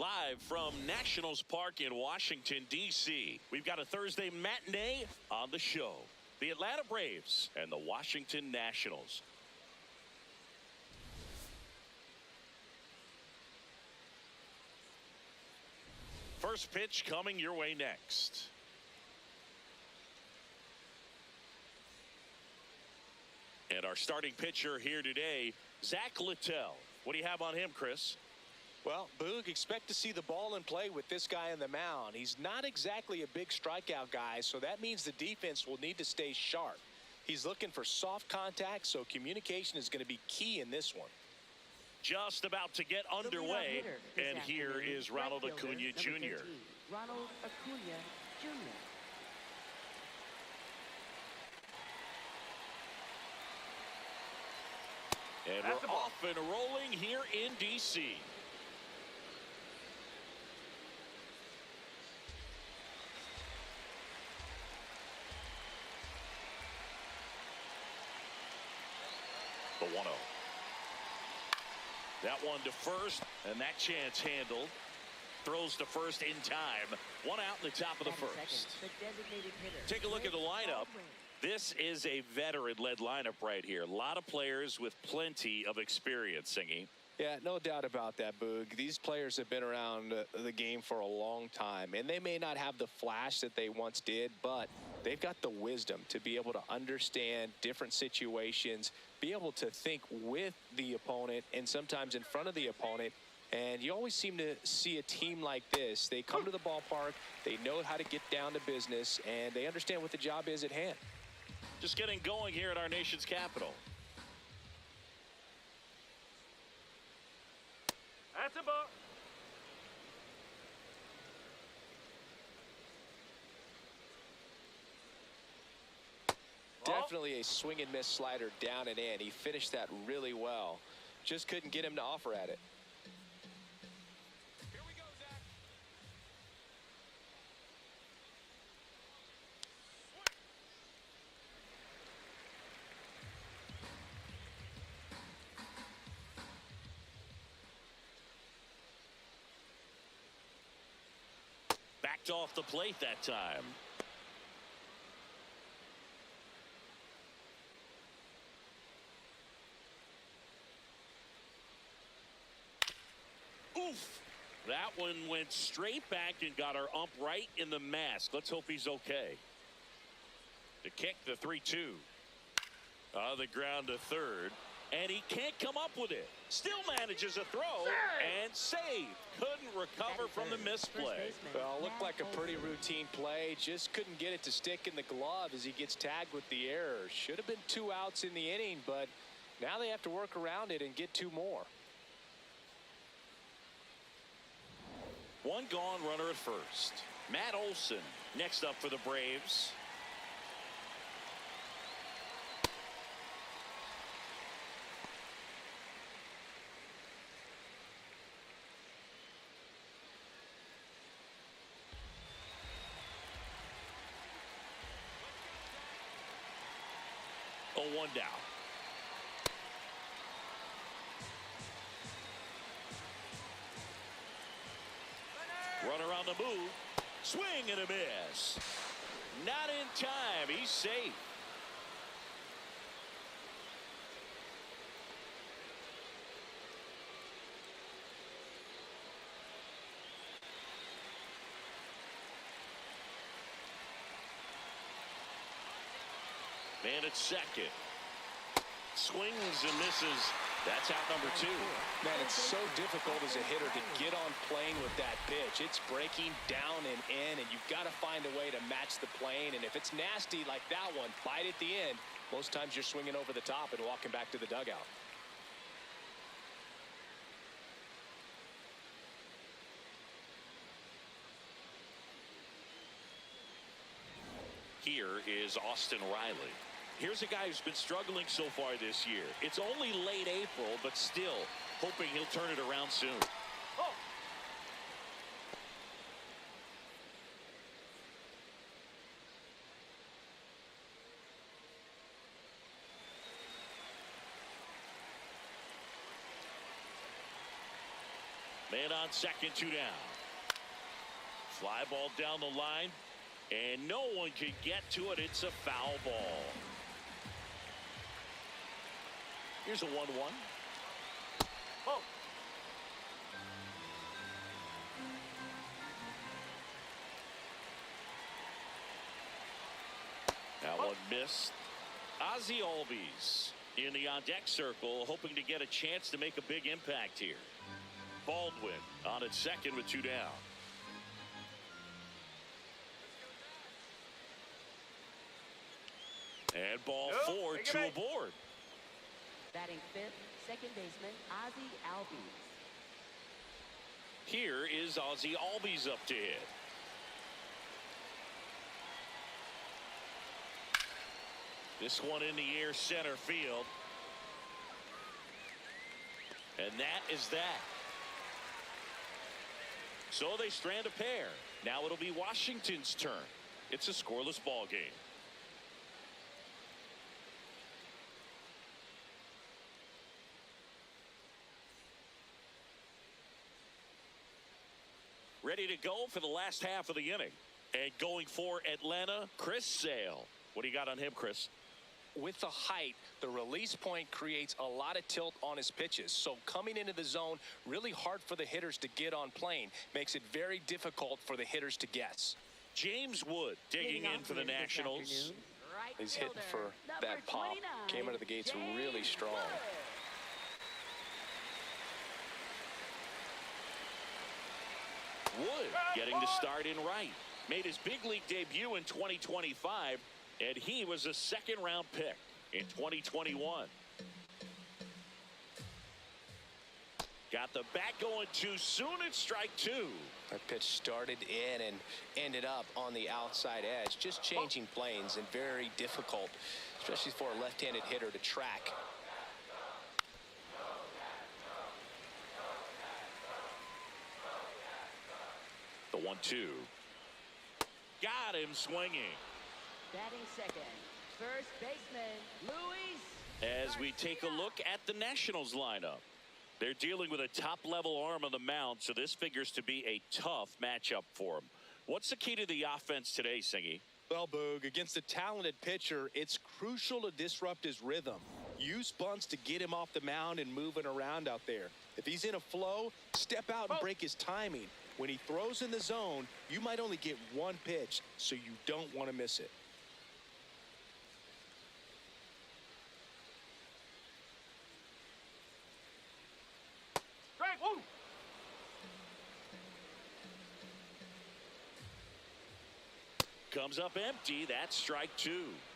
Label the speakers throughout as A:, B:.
A: Live from Nationals Park in Washington, D.C., we've got a Thursday matinee on the show. The Atlanta Braves and the Washington Nationals. First pitch coming your way next. And our starting pitcher here today, Zach Littell. What do you have on him, Chris?
B: Well, Boog, expect to see the ball in play with this guy on the mound. He's not exactly a big strikeout guy, so that means the defense will need to stay sharp. He's looking for soft contact, so communication is going to be key in this one.
A: Just about to get underway, and here is Ronald Acuna Jr.
C: Ronald Acuna Jr.
A: And we're off and rolling here in D.C. The 1-0. That one to first, and that chance handled. Throws to first in time. One out in the top of the first. Take a look at the lineup. This is a veteran-led lineup right here. A lot of players with plenty of experience, Singy.
B: Yeah, no doubt about that, Boog. These players have been around the game for a long time, and they may not have the flash that they once did, but they've got the wisdom to be able to understand different situations, be able to think with the opponent and sometimes in front of the opponent. And you always seem to see a team like this. They come to the ballpark, they know how to get down to business, and they understand what the job is at hand.
A: Just getting going here at our nation's capital.
D: That's a ball.
B: Definitely a swing and miss slider down and in. He finished that really well. Just couldn't get him to offer at it.
D: Here we go, Zach.
A: Backed off the plate that time. Oof. That one went straight back and got our ump right in the mask. Let's hope he's okay. To kick the 3-2. On the ground to third. And he can't come up with it. Still manages a throw and save. Couldn't recover from the misplay.
B: Well, looked like a pretty routine play. Just couldn't get it to stick in the glove as he gets tagged with the error. Should have been 2 outs in the inning, but now they have to work around it and get 2 more.
A: One gone, runner at first. Matt Olson next up for the Braves. Oh, 1 down. Runner on the move. Swing and a miss. Not in time. He's safe. Man at second. Swings and misses. That's out number 2.
B: Man, it's so difficult as a hitter to get on plane with that pitch. It's breaking down and in, and you've got to find a way to match the plane. And if it's nasty like that one, bite at the end, most times you're swinging over the top and walking back to the dugout.
A: Here is Austin Riley. Here's a guy who's been struggling so far this year. It's only late April, but still hoping he'll turn it around soon.
D: Oh.
A: Man on second, 2 down. Fly ball down the line, and no one can get to it. It's a foul ball. Here's a 1-1.
D: Oh.
A: That one missed. Ozzie Albies in the on-deck circle, hoping to get a chance to make a big impact here. Baldwin on at second with 2 down. And ball 4, 2 aboard.
C: Batting fifth, second baseman Ozzie Albies.
A: Here is Ozzie Albies up to hit. This one in the air, center field. And that is that. So they strand a pair. Now it'll be Washington's turn. It's a scoreless ball game. Ready to go for the last half of the inning. And going for Atlanta, Chris Sale. What do you got on him, Chris?
B: With the height, the release point creates a lot of tilt on his pitches. So coming into the zone, really hard for the hitters to get on plane. Makes it very difficult for the hitters to guess.
A: James Wood digging in for the Nationals.
C: Right
B: He's hitting
C: fielder,
B: for that
C: number
B: pop.
C: 29,
B: Came out of the gates really
C: James
B: strong.
C: Wood.
A: Wood getting the start in right. Made his big league debut in 2025, and he was a second-round pick in 2021. Got the bat going too soon. It's strike 2.
B: That pitch started in and ended up on the outside edge. Just changing planes and very difficult, especially for a left-handed hitter to track.
A: The 1-2. Got him swinging.
C: Batting second, first baseman Luis.
A: As we take a look at the Nationals lineup, they're dealing with a top-level arm on the mound, so this figures to be a tough matchup for them. What's the key to the offense today, Singy?
E: Well, Boog, against a talented pitcher, it's crucial to disrupt his rhythm. Use bunts to get him off the mound and moving around out there. If he's in a flow, step out and break his timing. When he throws in the zone, you might only get one pitch, so you don't want to miss it.
D: Strike 1.
A: Comes up empty. That's strike 2.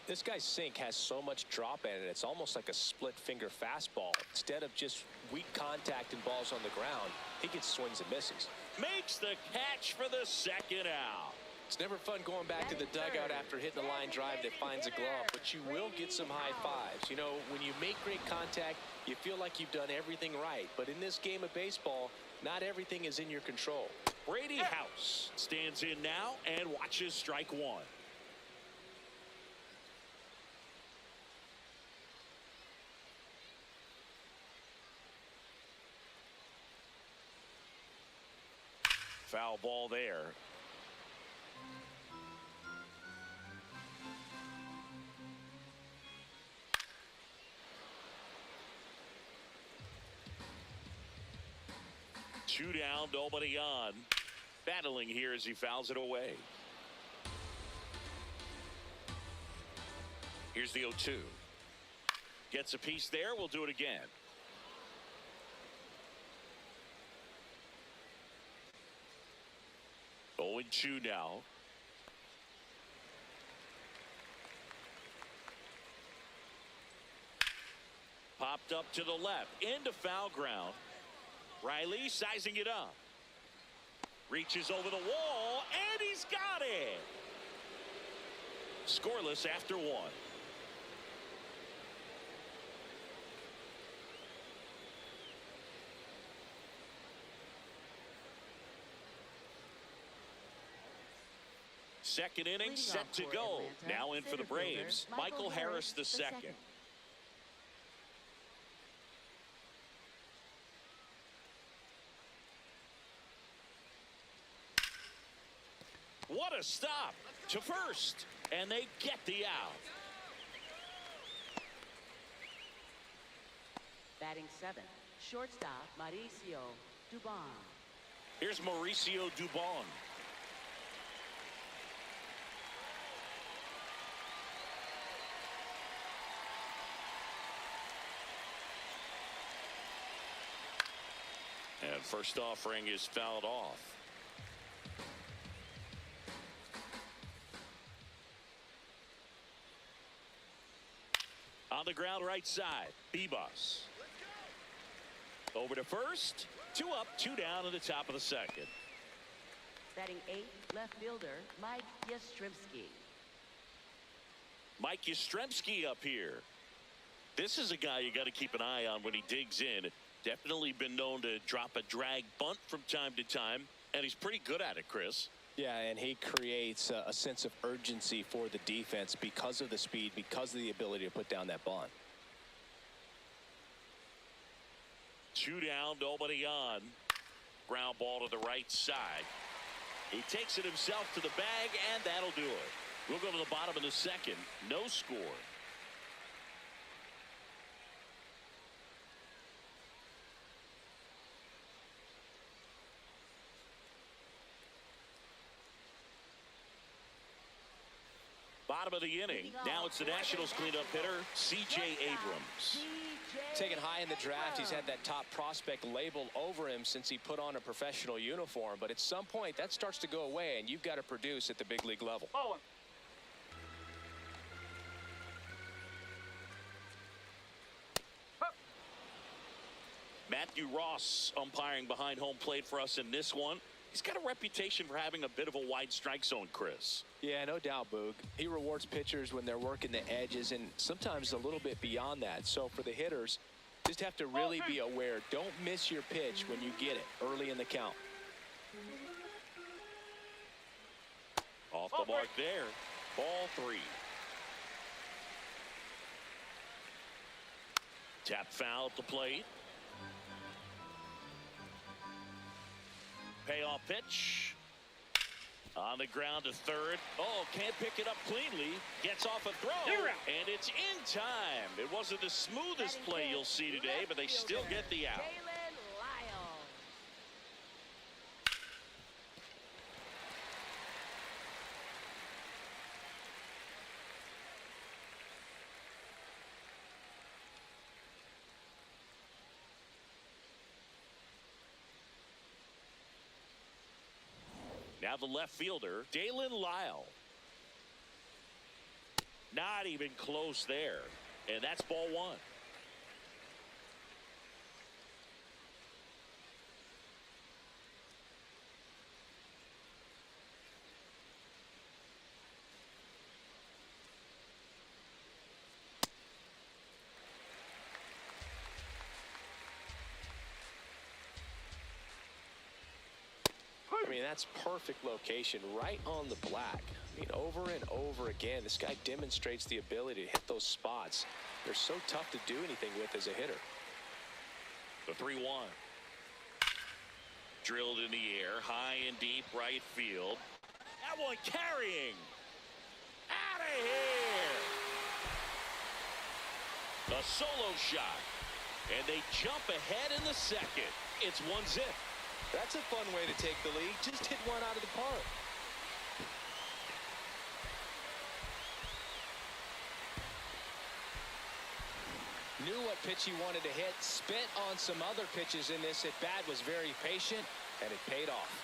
B: This guy's sink has so much drop in it. It's almost like a split finger fastball. Instead of just weak contact and balls on the ground, he gets swings and misses.
A: Makes the catch for the second out.
B: It's never fun going back to the dugout after hitting a line drive that finds a glove, but you will get some high fives. You know, when you make great contact, you feel like you've done everything right. But in this game of baseball, not everything is in your control.
A: Brady House stands in now and watches strike 1. Foul ball there. Two down, nobody on. Battling here as he fouls it away. Here's the 0-2. Gets a piece there. We'll do it again. Oh, and 2 now. Popped up to the left into foul ground. Riley sizing it up. Reaches over the wall, and he's got it. Scoreless after 1. Second inning
C: Leading
A: set
C: off
A: to
C: for
A: go.
C: Atlanta,
A: Now in for the
C: center fielder
A: Braves, Michael Harris the second. a stop to first, and they get the out.
C: Batting 7th, shortstop Mauricio Dubon.
A: Here's Mauricio Dubon. And first offering is fouled off. On the ground right side, Bebas. Over to first. 2 up, 2 down in the top of the second.
C: Batting 8th, left fielder Mike Yastrzemski.
A: Mike Yastrzemski up here. This is a guy you got to keep an eye on when he digs in. Definitely been known to drop a drag bunt from time to time, and he's pretty good at it, Chris.
B: Yeah, and he creates a sense of urgency for the defense because of the speed, because of the ability to put down that bunt.
A: 2 down, nobody on. Ground ball to the right side. He takes it himself to the bag, and that'll do it. We'll go to the bottom of the second. No score. Bottom of the inning. Now it's the Nationals cleanup hitter, C.J. Abrams.
B: Taken high in the draft, he's had that top prospect label over him since he put on a professional uniform. But at some point, that starts to go away, and you've got to produce at the big league level.
D: Ball 1.
A: Matthew Ross umpiring behind home plate for us in this one. He's got a reputation for having a bit of a wide strike zone, Chris.
B: Yeah, no doubt, Boog. He rewards pitchers when they're working the edges and sometimes a little bit beyond that. So for the hitters, just have to really be aware. Don't miss your pitch when you get it early in the count.
A: Off the mark there. Ball 3. Tap foul at the plate. Payoff pitch. On the ground to third. Oh, can't pick it up cleanly. Gets off a throw. And it's in time. It wasn't the smoothest play you'll see today, but they still get the out. Now the left fielder, Dalen Lyle. Not even close there. And that's ball 1.
B: I mean, that's perfect location, right on the black. I mean, over and over again, this guy demonstrates the ability to hit those spots. They're so tough to do anything with as a hitter.
A: The 3-1. Drilled in the air, high and deep right field. That one carrying. Out of here. A solo shot. And they jump ahead in the second. It's 1-0.
E: That's a fun way to take the lead. Just hit one out of the park.
B: Knew what pitch he wanted to hit. Spent on some other pitches in this at bat. Was very patient, and it paid off.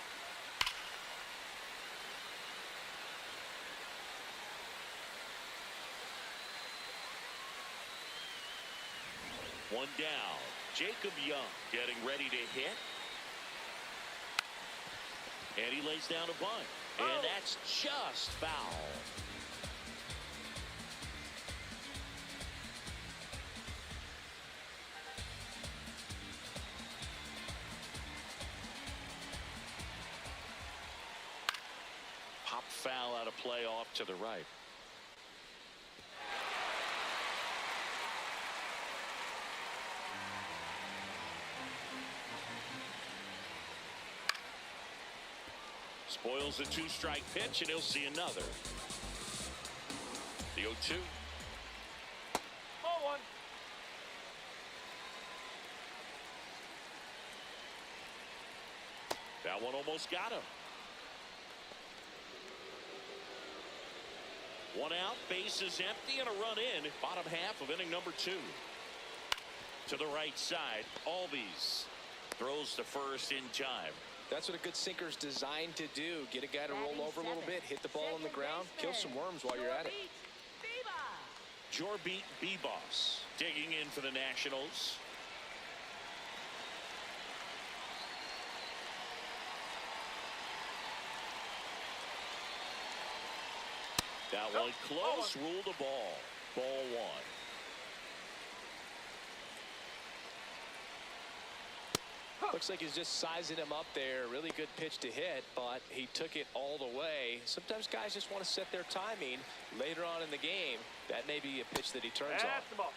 A: One down. Jacob Young getting ready to hit. And he lays down a bunt. And that's just foul. Pop foul out of play off to the right. Spoils the 2-strike pitch, and he'll see another. The 0-2.
D: Ball one.
A: That one almost got him. One out, bases empty, and a run in. Bottom half of inning number 2. To the right side, Albies throws to first in time.
B: That's what a good sinker's designed to do. Get a guy to roll over a little bit, hit the ball on the ground, kill some worms while you're at it.
A: Jorbeat Bebos digging in for the Nationals. That one close, ruled a ball. Ball 1.
B: Looks like he's just sizing him up there. Really good pitch to hit, but he took it all the way. Sometimes guys just want to set their timing. Later on in the game, that may be a pitch that he turns on.
D: That's the ball.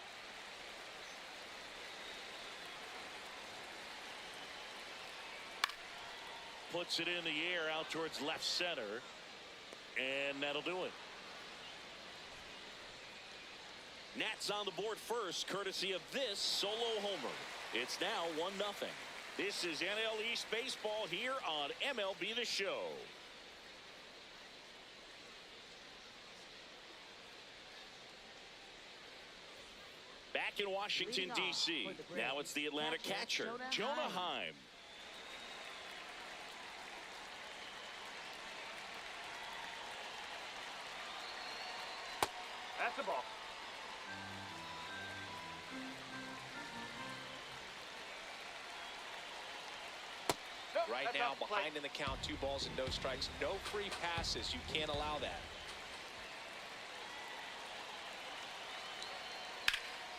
A: Puts it in the air out towards left center, and that'll do it. Nats on the board first, courtesy of this solo homer. It's now 1-0. This is NL East Baseball here on MLB The Show. Back in Washington, D.C. Now it's the Atlanta catcher, Jonah Heim.
D: That's the ball. Nope,
B: Right
D: that's
B: now,
D: off the plate.
B: behind in the count, 2 balls and no strikes. No free passes. You can't allow that.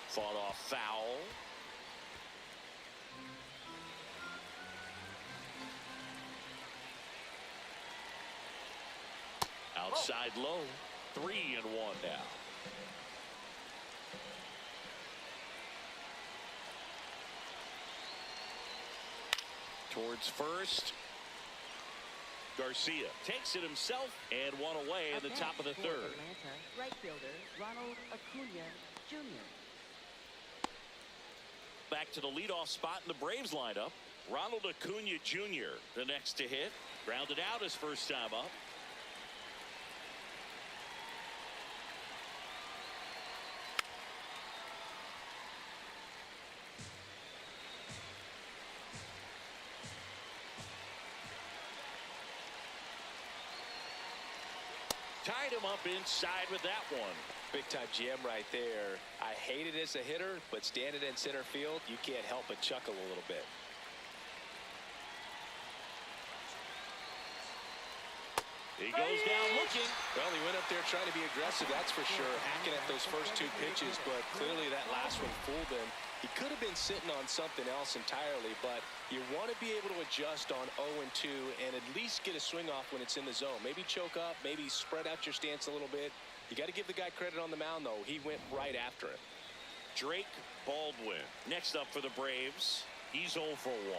A: Fought off foul. Outside low. 3-1 now. Towards first. Garcia takes it himself and one away in the top of the 3rd.
C: Atlanta, right fielder Ronald Acuna Jr.
A: Back to the leadoff spot in the Braves lineup. Ronald Acuna Jr. the next to hit. Grounded out his first time up. Tied him up inside with that one.
B: Big time gem right there. I hate it as a hitter, but standing in center field, you can't help but chuckle a little bit.
A: He goes down looking.
B: Well, he went up there trying to be aggressive, that's for sure, hacking at those first 2 pitches, but clearly that last one fooled him. He could have been sitting on something else entirely, but you want to be able to adjust on 0-2 and at least get a swing off when it's in the zone. Maybe choke up, maybe spread out your stance a little bit. You got to give the guy credit on the mound, though. He went right after it.
A: Drake Baldwin next up for the Braves. He's 0 for 1.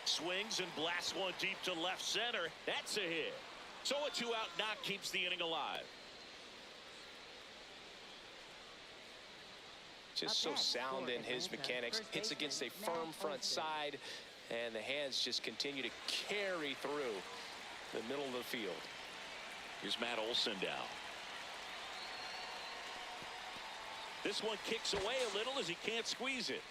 A: Swings and blasts one deep to left center. That's a hit. So a 2-out knock keeps the inning alive.
B: Just so sound in his mechanics. Hits against a firm front side, and the hands just continue to carry through the middle of the field.
A: Here's Matt Olson down. This one kicks away a little as he can't squeeze it.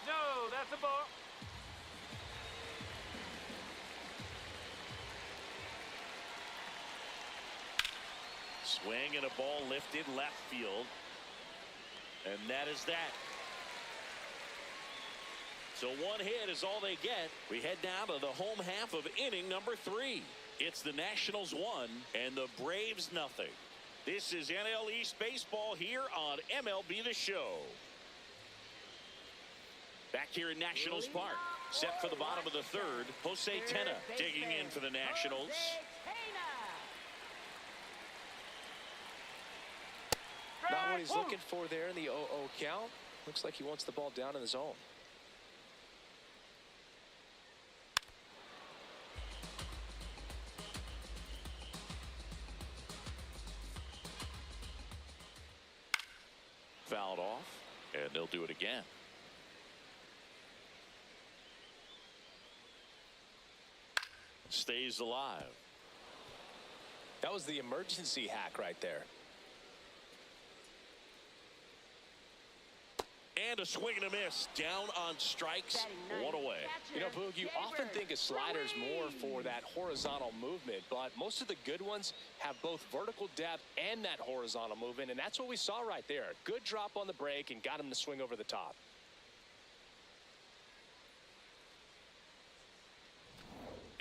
D: No, that's the ball.
A: Swing and a ball lifted left field. And that is that. So 1 hit is all they get. We head now to the home half of inning number 3. It's the Nationals 1 and the Braves nothing. This is NL East Baseball here on MLB The Show. Back here in Nationals Park. Set for the bottom of the third. Jose Tena digging in for the Nationals.
B: Not what he's looking for there in the 0-0 count. Looks like he wants the ball down in the zone.
A: Fouled off, and they'll do it again. Stays alive.
B: That was the emergency hack right there.
A: And a swing and a miss. Down on strikes. One away.
B: You know, Boog, you often think of sliders more for that horizontal movement, but most of the good ones have both vertical depth and that horizontal movement, and that's what we saw right there. Good drop on the break and got him to swing over the top.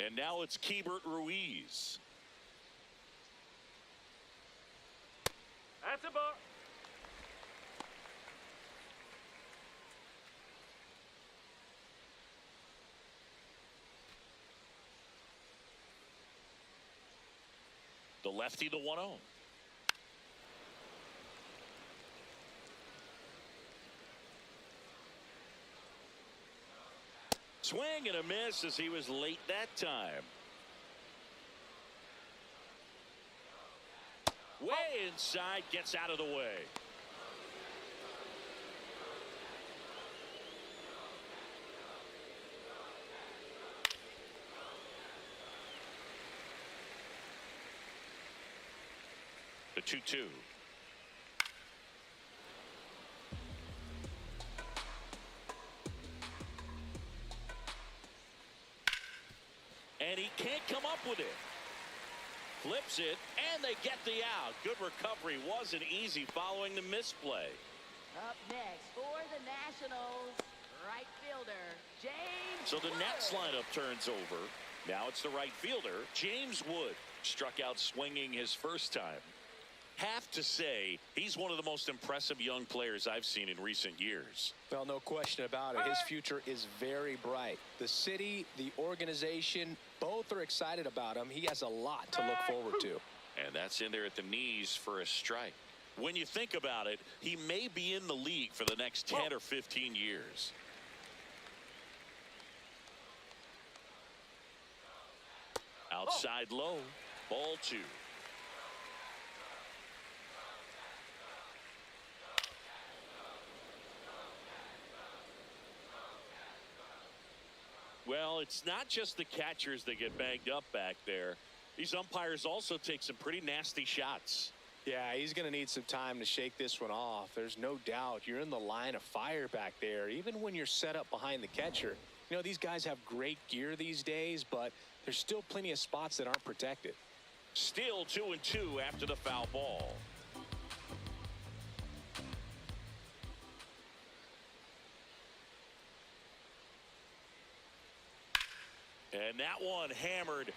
A: And now it's Keibert Ruiz.
D: That's a ball.
A: The lefty, the 1-0. Swing and a miss as he was late that time. Way inside, gets out of the way. The 2-2. And he can't come up with it. Flips it, and they get the out. Good recovery. Wasn't easy following the misplay.
C: Up next for the Nationals, right fielder, James
A: So the
C: Wood.
A: Nets lineup turns over. Now it's the right fielder, James Wood. Struck out swinging his first time. Have to say, he's one of the most impressive young players I've seen in recent years.
B: Well, no question about it. His future is very bright. The city, the organization, both are excited about him. He has a lot to look forward to.
A: And that's in there at the knees for a strike. When you think about it, he may be in the league for the next 10 or 15 years. Outside low, ball 2. Well, it's not just the catchers that get banged up back there. These umpires also take some pretty nasty shots.
B: Yeah, he's going to need some time to shake this one off. There's no doubt you're in the line of fire back there, even when you're set up behind the catcher. You know, these guys have great gear these days, but there's still plenty of spots that aren't protected.
A: Still 2-2 after the foul ball. And that one hammered.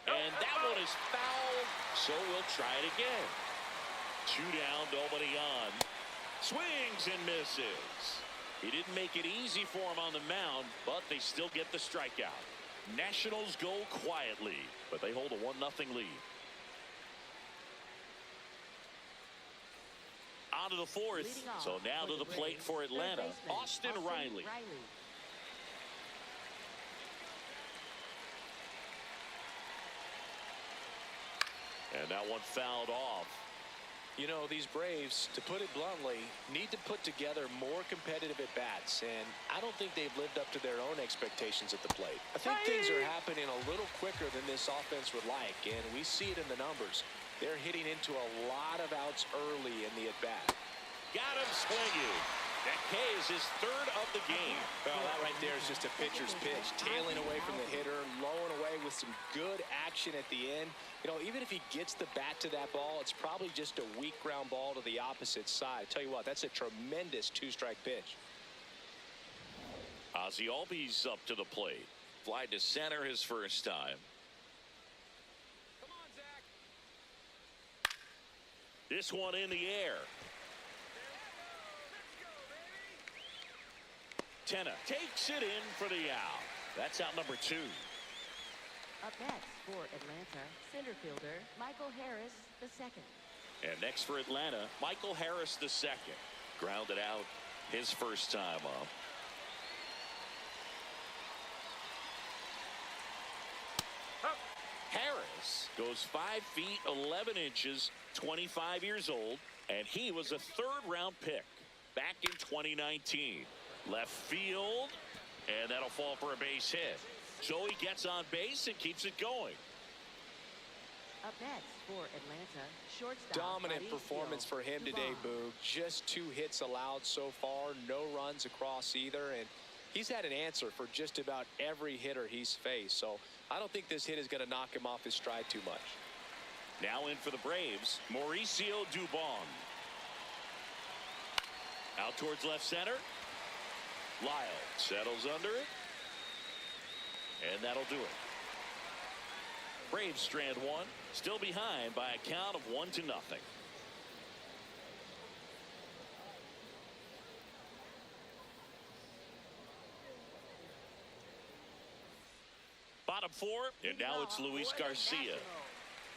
A: And that one is fouled, so we'll try it again. 2 down, nobody on. Swings and misses. He didn't make it easy for him on the mound, but they still get the strikeout. Nationals go quietly, but they hold a 1-0 lead. On to the fourth. So now to the plate for Atlanta, Austin Riley. And that one fouled off.
B: You know, these Braves, to put it bluntly, need to put together more competitive at-bats, and I don't think they've lived up to their own expectations at the plate. I think things are happening a little quicker than this offense would like, and we see it in the numbers. They're hitting into a lot of outs early in the at-bat.
A: Got him swinging. That K is his third of the game.
B: Well, that right there is just a pitcher's pitch. Tailing away from the hitter, lowing away with some good action at the end. You know, even if he gets the bat to that ball, it's probably just a weak ground ball to the opposite side. Tell you what, that's a tremendous 2-strike pitch.
A: Ozzie Albies up to the plate. Fly to center his first time.
D: Come on, Zach.
A: This one in the air. Tenna takes it in for the out. That's out number 2.
C: Up next for Atlanta, center fielder Michael Harris II.
A: And next for Atlanta, Michael Harris II. Grounded out his first time up. Harris goes 5 feet 11 inches, 25 years old, and he was a third-round pick back in 2019. Left field, and that'll fall for a base hit. So he gets on base and keeps it going.
C: Up next for Atlanta, shortstop.
B: Dominant
C: Mauricio
B: performance for him today,
C: Dubon.
B: Boog. Just 2 hits allowed so far, no runs across either, and he's had an answer for just about every hitter he's faced. So I don't think this hit is going to knock him off his stride too much.
A: Now in for the Braves, Mauricio Dubon. Out towards left center. Lyle settles under it. And that'll do it. Braves strand 1, still behind by a count of 1-0. Bottom 4, and now it's Luis
C: For the
A: Garcia.
C: Nationals,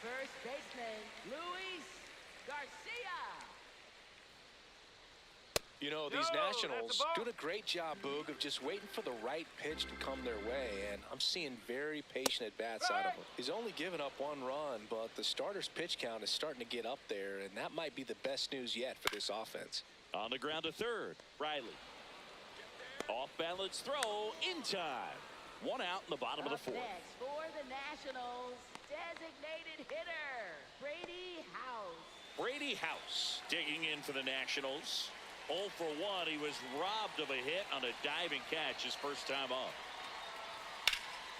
C: first baseman Luis Garcia.
B: You know, these
D: Yo, that's
B: Nationals
D: a ball.
B: doing a great job, Boog, of just waiting for the right pitch to come their way, and I'm seeing very patient at-bats out of him. He's only given up 1 run, but the starter's pitch count is starting to get up there, and that might be the best news yet for this offense.
A: On the ground to third, Riley. Off balance throw in time. 1 out in the bottom of the 4th.
C: Next for the Nationals, designated hitter Brady House.
A: Brady House digging in for the Nationals. 0 for 1. He was robbed of a hit on a diving catch his first time up.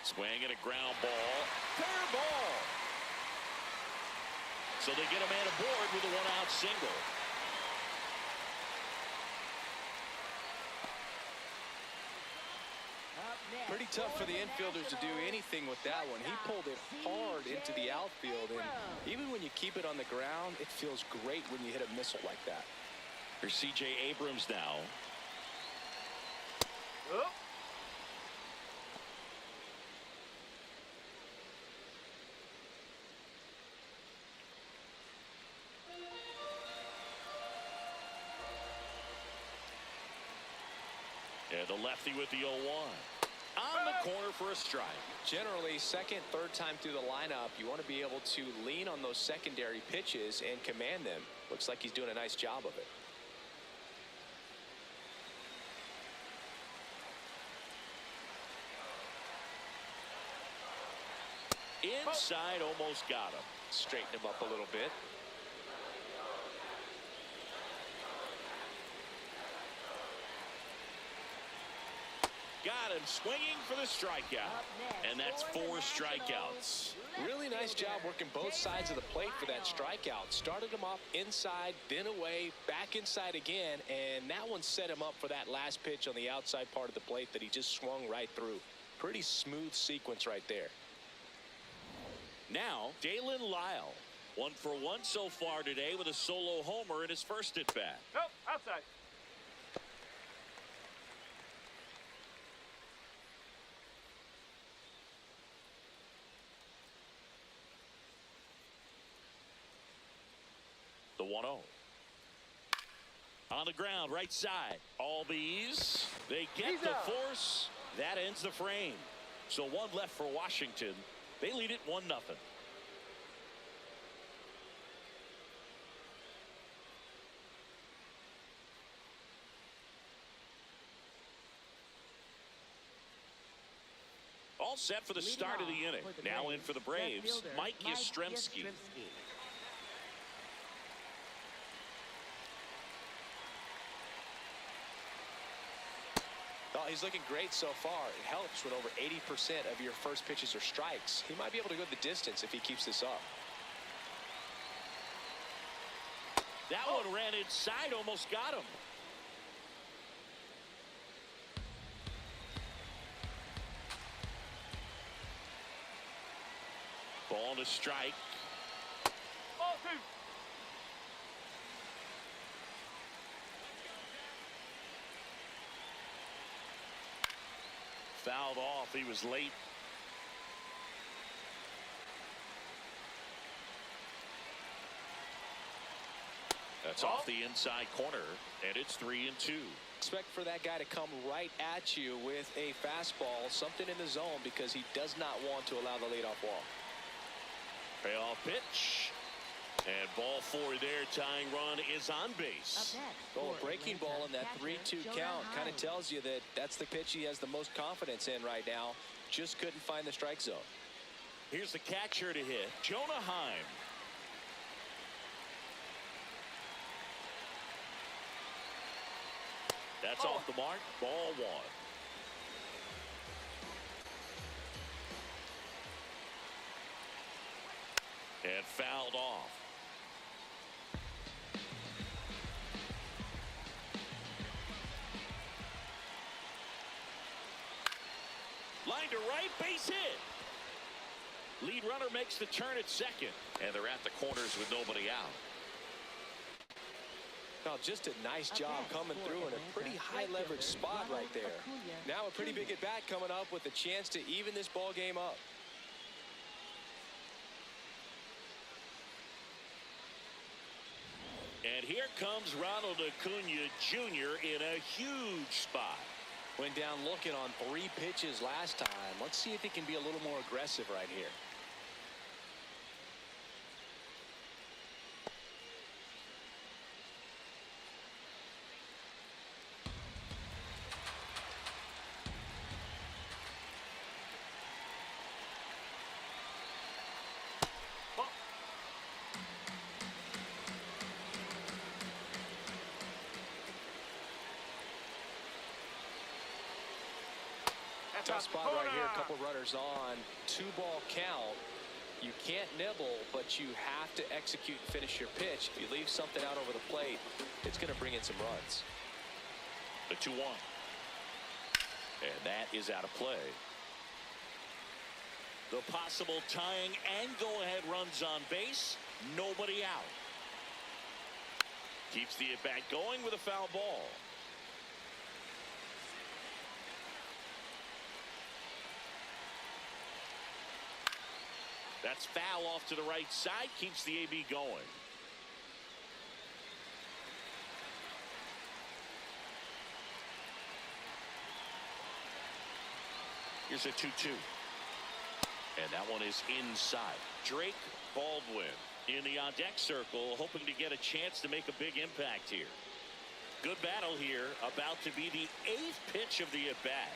A: Swing and a ground ball. Fair ball. So they get a man aboard with a 1-out single.
C: Up next
B: Pretty tough for the infielders to do
C: Nationals,
B: anything with that one. He pulled it hard into the outfield, and even when you keep it on the ground, it feels great when you hit a missile like that.
A: Here's C.J. Abrams now.
D: Oh.
A: And the lefty with the 0-1. On the corner for a strike.
B: Generally, second, third time through the lineup, you want to be able to lean on those secondary pitches and command them. Looks like he's doing a nice job of it.
A: Inside, almost got him.
B: Straighten him up a little bit.
A: Got him swinging for the strikeout. And that's 4 strikeouts.
B: Really nice job working both sides of the plate for that strikeout. Started him off inside, then away, back inside again, and that one set him up for that last pitch on the outside part of the plate that he just swung right through. Pretty smooth sequence right there.
A: Now, Dalen Lyle. 1 for 1 so far today with a solo homer in his first at bat.
D: Nope, outside.
A: The 1-0. On the ground, right side. All these, they get the force. That ends the frame. So 1 left for Washington. They lead it 1-0. All set for the
C: Leading
A: start of the
C: off
A: inning.
C: for the
A: Now in
C: Braves,
A: for the
C: left
A: Braves,
C: fielder
A: Mike Yastrzemski.
B: Well, he's looking great so far. It helps when over 80% of your first pitches are strikes. He might be able to go the distance if he keeps this up.
A: That one ran inside, almost got him. Ball to strike.
D: Ball 2.
A: Fouled off. He was late. That's off the inside corner, and it's 3-2.
B: Expect for that guy to come right at you with a fastball, something in the zone, because he does not want to allow the leadoff walk.
A: Payoff pitch. And ball 4 there. Tying run is on base.
B: Oh, a breaking ball in that 3-2 count kind of tells you that that's the pitch he has the most confidence in right now. Just couldn't find the strike zone.
A: Here's the catcher to hit, Jonah Heim. That's off the mark. Ball 1. And fouled off. Line to right, base hit. Lead runner makes the turn at second. And they're at the corners with nobody out.
B: Now, just a nice job coming through in a pretty high leverage spot right there. Now a pretty big at bat coming up with a chance to even this ball game up.
A: And here comes Ronald Acuna Jr. in a huge spot.
B: Went down looking on 3 pitches last time. Let's see if he can be a little more aggressive right here. Tough spot right here. A couple runners on. 2-ball count. You can't nibble, but you have to execute and finish your pitch. If you leave something out over the plate, it's going to bring in some runs.
A: The 2-1. And that is out of play. The possible tying and go-ahead runs on base. Nobody out. Keeps the at-bat going with a foul ball. That's foul off to the right side. Keeps the AB going. Here's a 2-2. And that one is inside. Drake Baldwin in the on-deck circle, hoping to get a chance to make a big impact here. Good battle here. About to be the 8th pitch of the at-bat.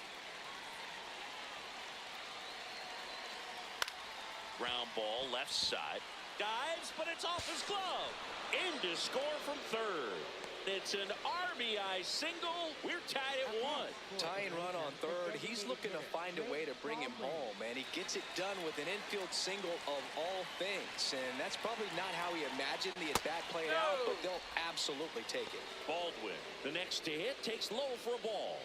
A: Ground ball left side. Dives, but it's off his glove. In to score from third. It's an RBI single. We're tied at 1.
B: Tying run on third. He's looking to find a way to bring him home, and he gets it done with an infield single of all things. And that's probably not how he imagined the at-bat played out, but they'll absolutely take it.
A: Baldwin, the next to hit, takes low for a ball.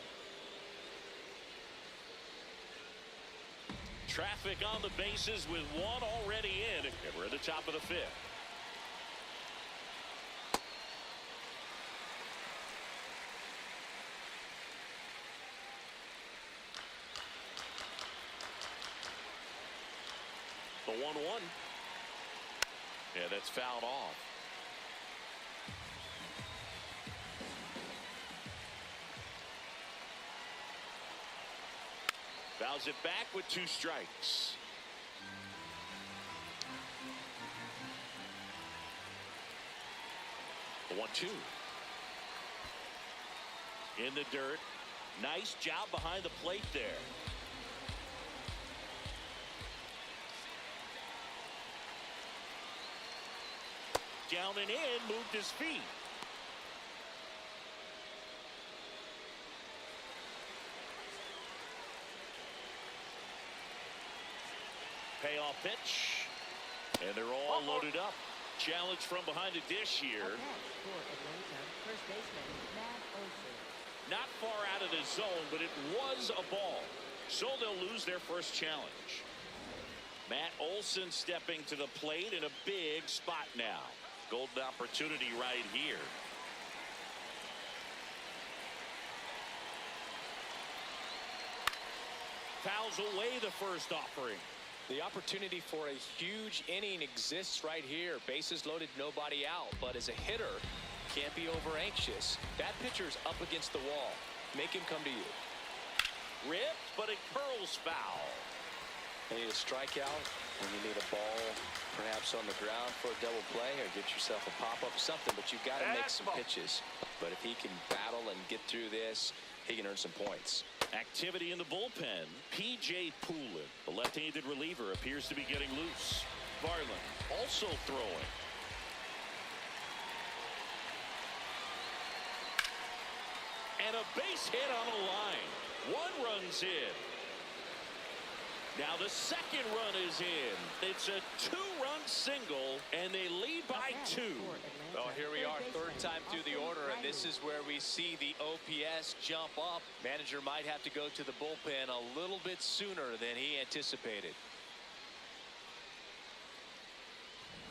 A: Traffic on the bases with 1 already in, and we're at the top of the 5th. The 1-1. Yeah, that's fouled off. Fouls it back with 2 strikes. The 1-2. In the dirt. Nice job behind the plate there. Down and in, moved his feet. Payoff pitch. And they're all loaded up. Challenge from behind the dish here. Not far out of the zone, but it was a ball. So they'll lose their first challenge. Matt Olson stepping to the plate in a big spot now. Golden opportunity right here. fouls away the first offering.
B: The opportunity for a huge inning exists right here. Bases loaded, nobody out. But as a hitter, can't be over anxious. That pitcher's up against the wall. Make him come to you.
A: Ripped, but it curls foul.
B: You need a strikeout, and you need a ball perhaps on the ground for a double play, or get yourself a pop-up, something, but you've got to make some pitches. But if he can battle and get through this, he can earn some points.
A: Activity in the bullpen. P.J. Poulin, the left-handed reliever, appears to be getting loose. Varland also throwing. And a base hit on the line. 1 run's in. Now the second run is in. It's a 2-run single, and they lead by 2.
B: Well, here we are, third time through the order, and this is where we see the OPS jump up. Manager might have to go to the bullpen a little bit sooner than he anticipated.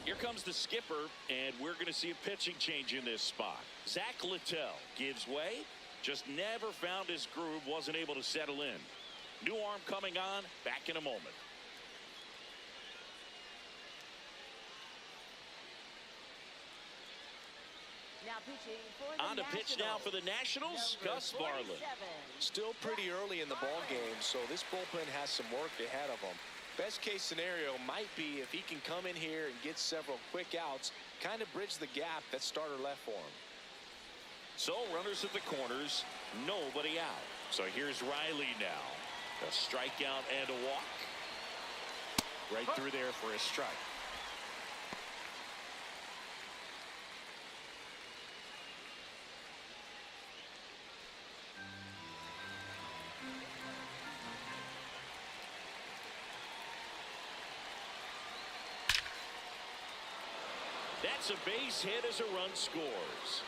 A: Here comes the skipper, and we're going to see a pitching change in this spot. Zach Littell gives way, just never found his groove, wasn't able to settle in. New arm coming on, back in a moment.
C: Now pitching for the
A: On to pitch now for the Nationals, Gus Varland.
B: Still pretty early in the ball game, so this bullpen has some work ahead of them. Best case scenario might be if he can come in here and get several quick outs, kind of bridge the gap that starter left for him.
A: So runners at the corners, nobody out. So here's Riley now. A strikeout and a walk. Right through there for a strike. That's a base hit as a run scores.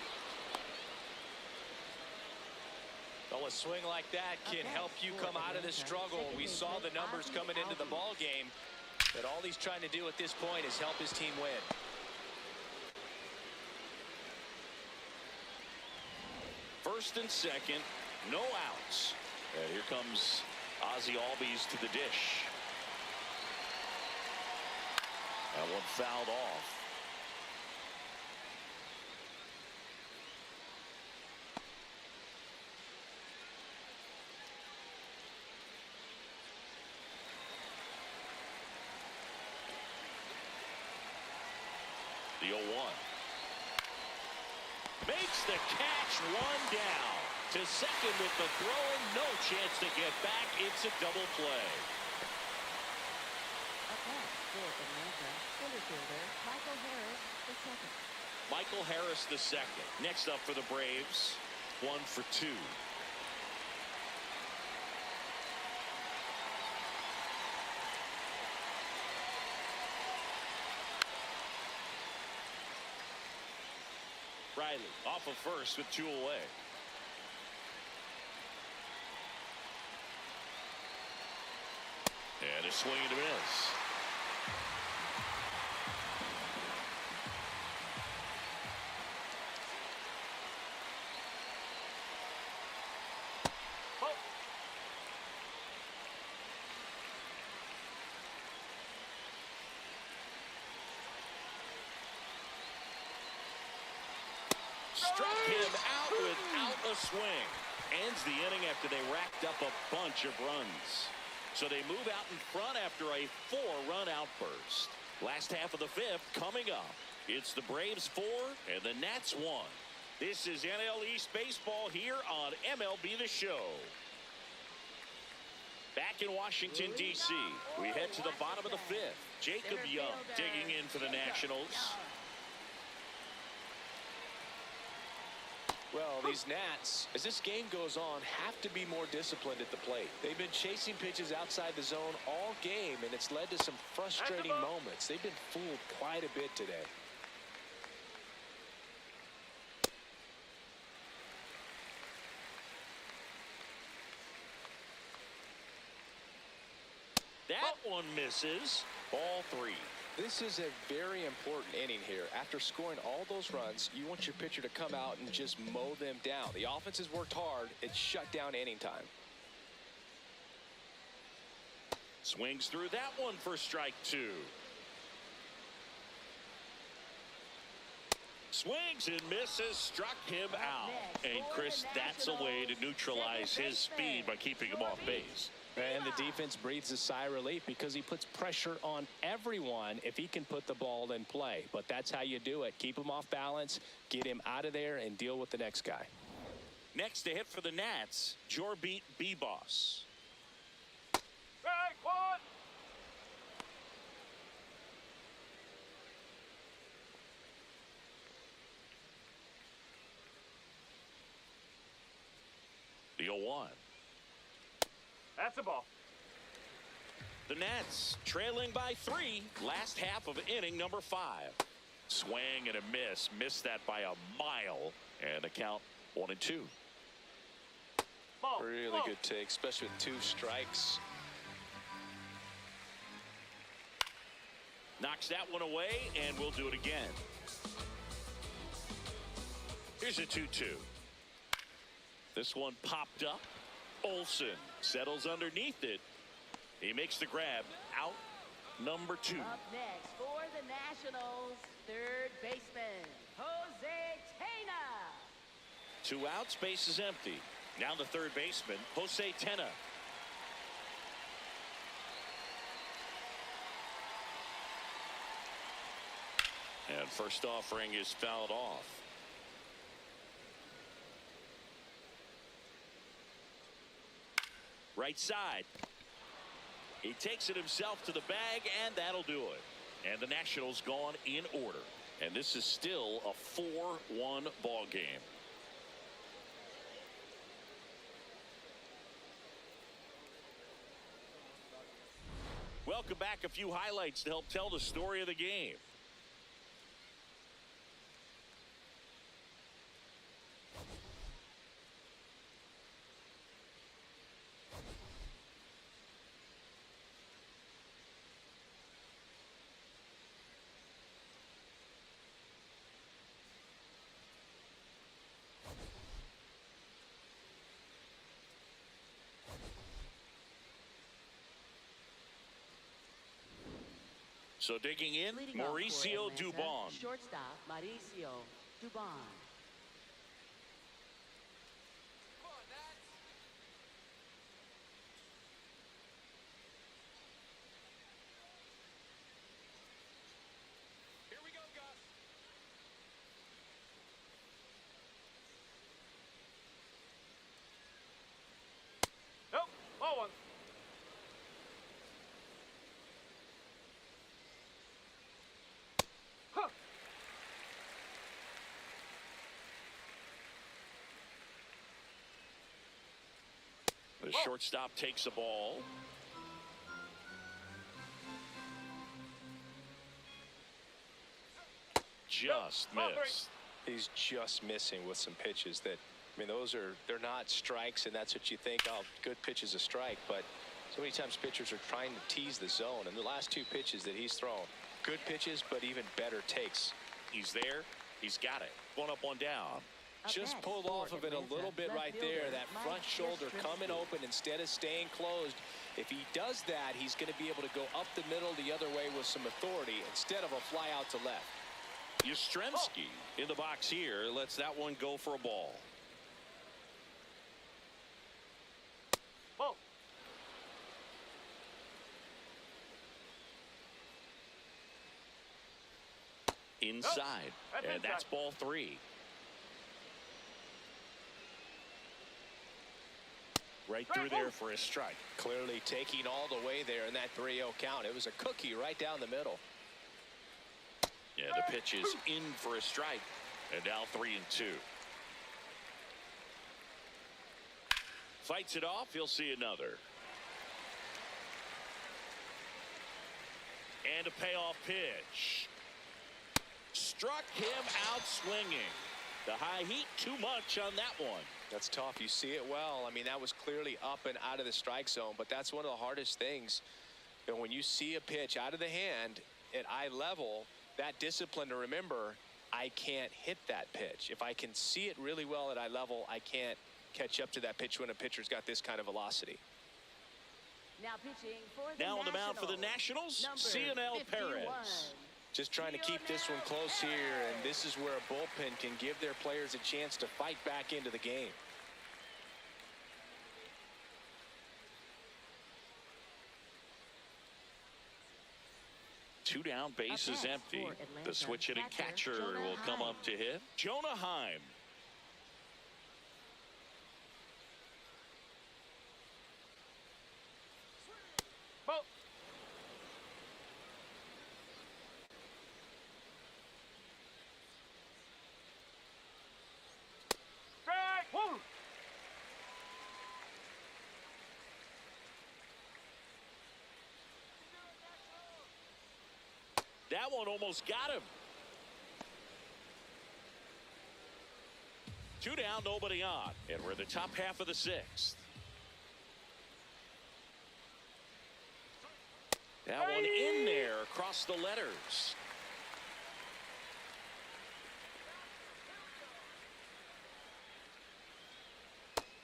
B: Well, a swing like that can help you come out of the struggle. We saw the numbers coming into the ball game, but all he's trying to do at this point is help his team win.
A: First and second, no outs. And here comes Ozzie Albies to the dish. That one fouled off. The 0-1. Makes the catch, 1 down. To second with the throw, and no chance to get back. It's a double play.
C: Okay, for Atlanta, center fielder Michael Harris II.
A: Michael Harris II. Next up for the Braves, 1 for 2. Riley off of first with 2 away. And a swing and a miss. Struck him out without a swing. Ends the inning after they racked up a bunch of runs. So they move out in front after a 4-run outburst. Last half of the 5th coming up. It's the Braves 4 and the Nats 1. This is NL East baseball here on MLB The Show. Back in Washington, D.C., we head to the bottom of the 5th. Jacob Young digging in for the Nationals.
B: Well, these Nats, as this game goes on, have to be more disciplined at the plate. They've been chasing pitches outside the zone all game, and it's led to some frustrating moments. They've been fooled quite a bit today.
A: That one misses. Ball 3.
B: This is a very important inning here. After scoring all those runs, you want your pitcher to come out and just mow them down. The offense has worked hard. It's shut down inning time.
A: Swings through that one for strike 2. Swings and misses, struck him out. And Chris, that's a way to neutralize his speed by keeping him off base.
B: And the defense breathes a sigh of relief because he puts pressure on everyone if he can put the ball in play. But that's how you do it. Keep him off balance, get him out of there, and deal with the next guy.
A: Next to hit for the Nats, Jorbit B-Boss.
D: Strike one.
A: The 0-1.
D: That's a ball.
A: The Nats trailing by 3, last half of inning number 5. Swing and a miss. Missed that by a mile. And the count 1-2.
D: Ball.
B: Really
D: Ball.
B: good take, especially with 2 strikes.
A: Knocks that one away, and we'll do it again. Here's a 2-2. This one popped up. Olsen settles underneath it. He makes the grab. Out number 2.
C: Up next for the Nationals, third baseman, Jose Tena.
A: 2 outs, base is empty. Now the third baseman, Jose Tena. And first offering is fouled off. Right side. He takes it himself to the bag, and that'll do it. And the Nationals gone in order. And this is still a 4-1 ball game. Welcome back. A few highlights to help tell the story of the game. So digging in,
C: Leading off for
A: Mauricio
C: Atlanta,
A: Dubon.
C: Shortstop, Mauricio Dubon.
E: Here we go, Gus.
D: Nope. Ball one. Huh.
A: The shortstop takes the ball. Just
D: Ball three.
A: missed.
B: He's just missing with some pitches that, I mean, they're not strikes, and that's what you think, oh, good pitch is a strike. But so many times pitchers are trying to tease the zone, and the last 2 pitches that he's thrown, good pitches, but even better takes.
A: He's there. He's got it. One up, one down.
C: Up
B: Just
C: next
B: pulled
C: for
B: off of it a
C: Atlanta,
B: little bit
C: left
B: right
C: fielder,
B: there. That
C: Mike
B: front shoulder coming
C: Yastrzemski.
B: open instead of staying closed. If he does that, he's going to be able to go up the middle the other way with some authority instead of a fly out to left.
A: Yastrzemski in the box here lets that one go for a ball.
D: Ball.
A: Inside.
D: That's
A: And that's
D: inside.
A: ball 3. Right through there for a strike.
B: Clearly taking all the way there in that 3-0 count. It was a cookie right down the middle.
A: Yeah, the pitch is in for a strike. And now 3-2. Fights it off. He'll see another. And a payoff pitch. Struck him out swinging. The high heat, too much on that one.
B: That's tough. You see it well. I mean, that was clearly up and out of the strike zone, but that's one of the hardest things. You know, when you see a pitch out of the hand at eye level, that discipline to remember, I can't hit that pitch. If I can see it really well at eye level, I can't catch up to that pitch when a pitcher's got this kind of velocity.
C: Now pitching for the
A: Now on the mound for the Nationals,
C: number
A: CNL
C: 51.
A: Perez.
B: Just trying to keep this one close here, and this is where a bullpen can give their players a chance to fight back into the game.
A: Two down, bases
C: Up next
A: empty.
C: for Atlanta,
A: The switch hitting catcher
C: Jonah
A: will come
C: Heim.
A: up to hit. Jonah Heim.
D: Ball. Strike. Whoa.
A: That one almost got him. Two down, nobody on. And we're in the top half of the sixth. That one in there across the letters.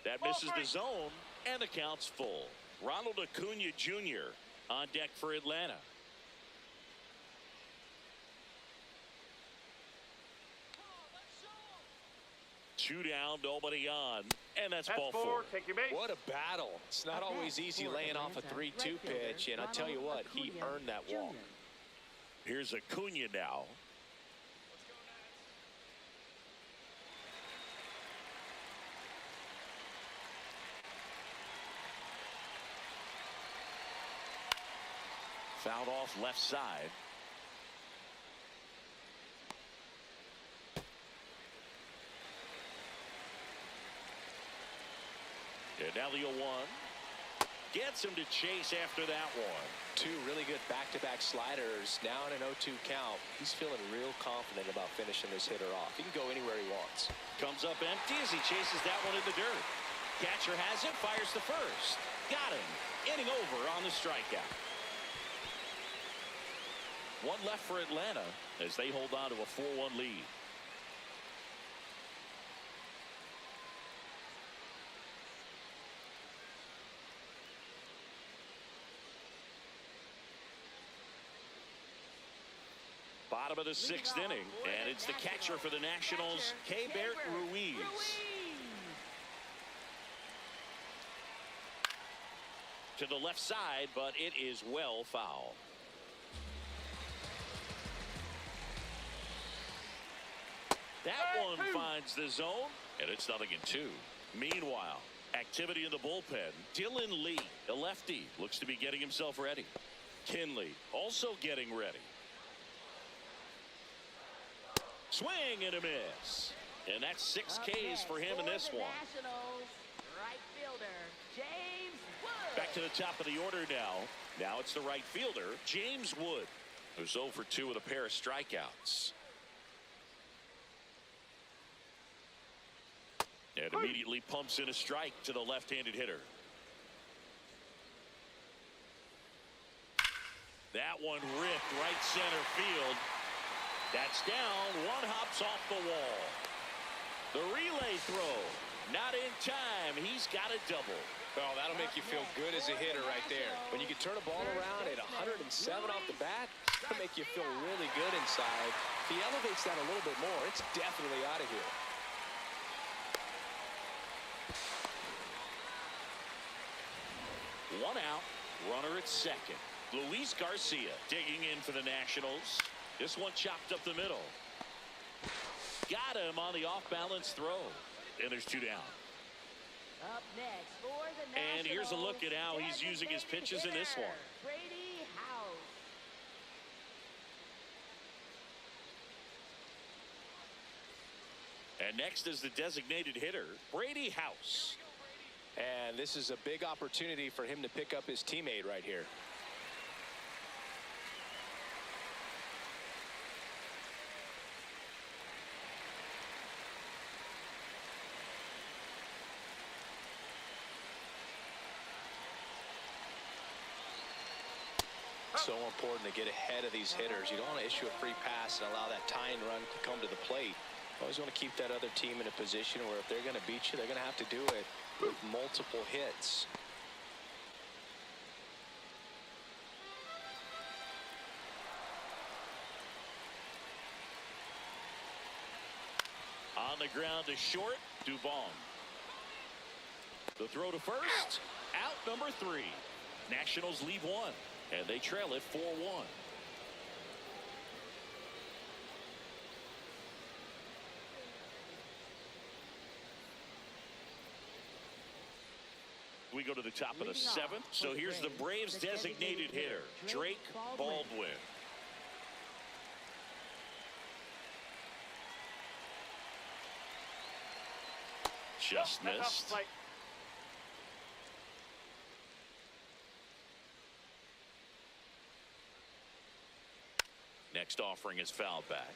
A: That misses the zone, and the count's full. Ronald Acuna Jr. on deck for Atlanta. Two down, nobody on, and that's ball four.
D: Take your base.
B: What a battle. It's not
C: Up
B: always
C: next
B: easy
C: for
B: laying off a
C: Atlanta,
B: 3-2
C: right fielder,
B: pitch, and I'll tell you what, he
C: Ronald
B: earned that
C: Acuna
B: walk.
C: Jr.
A: Here's Acuna now. Fouled off left side. And now the 0-1. Gets him to chase after that one.
B: Two really good back-to-back sliders. Now in an 0-2 count. He's feeling real confident about finishing this hitter off. He can go anywhere he wants.
A: Comes up empty as he chases that one in the dirt. Catcher has it, fires to first. Got him. Inning over on the strikeout. One left for Atlanta as they hold on to a 4-1 lead. Bottom of the sixth inning, and it's the catcher for the Nationals, Keibert Ruiz. To the left side, but it is well foul. That one finds the zone, and it's 0-2. Meanwhile, activity in the bullpen. Dylan Lee, the lefty, looks to be getting himself ready. Kinley also getting ready. Swing and a miss. And that's 6 Ks for him in this one.
C: Nationals, right fielder, James Wood.
A: Back to the top of the order now. Now it's the right fielder, James Wood, who's 0 for 2 with a pair of strikeouts. And immediately pumps in a strike to the left-handed hitter. That one ripped right center field. That's down. One hops off the wall. The relay throw. Not in time. He's got a double.
B: Well, that'll make you feel good as a hitter right there. When you can turn a ball around at 107 off the bat, that'll make you feel really good inside. If he elevates that a little bit more, it's definitely out of here.
A: One out. Runner at second. Luis Garcia digging in for the Nationals. This one chopped up the middle. Got him on the off-balance throw. And there's 2 down.
C: Up next for the Nationals,
A: And here's a look at how he's using his pitches in this one.
C: Brady House.
A: And next is the designated hitter, Brady House.
B: And this is a big opportunity for him to pick up his teammate right here. So important to get ahead of these hitters. You don't want to issue a free pass and allow that tying run to come to the plate. You always want to keep that other team in a position where if they're going to beat you, they're going to have to do it with multiple hits.
A: On the ground to short, Dubon. The throw to first, out number 3. Nationals lead 1, and they trail it 4-1. We go to the top of the 7th. So here's the Braves designated hitter, Drake Baldwin. Just missed. Next offering is fouled back.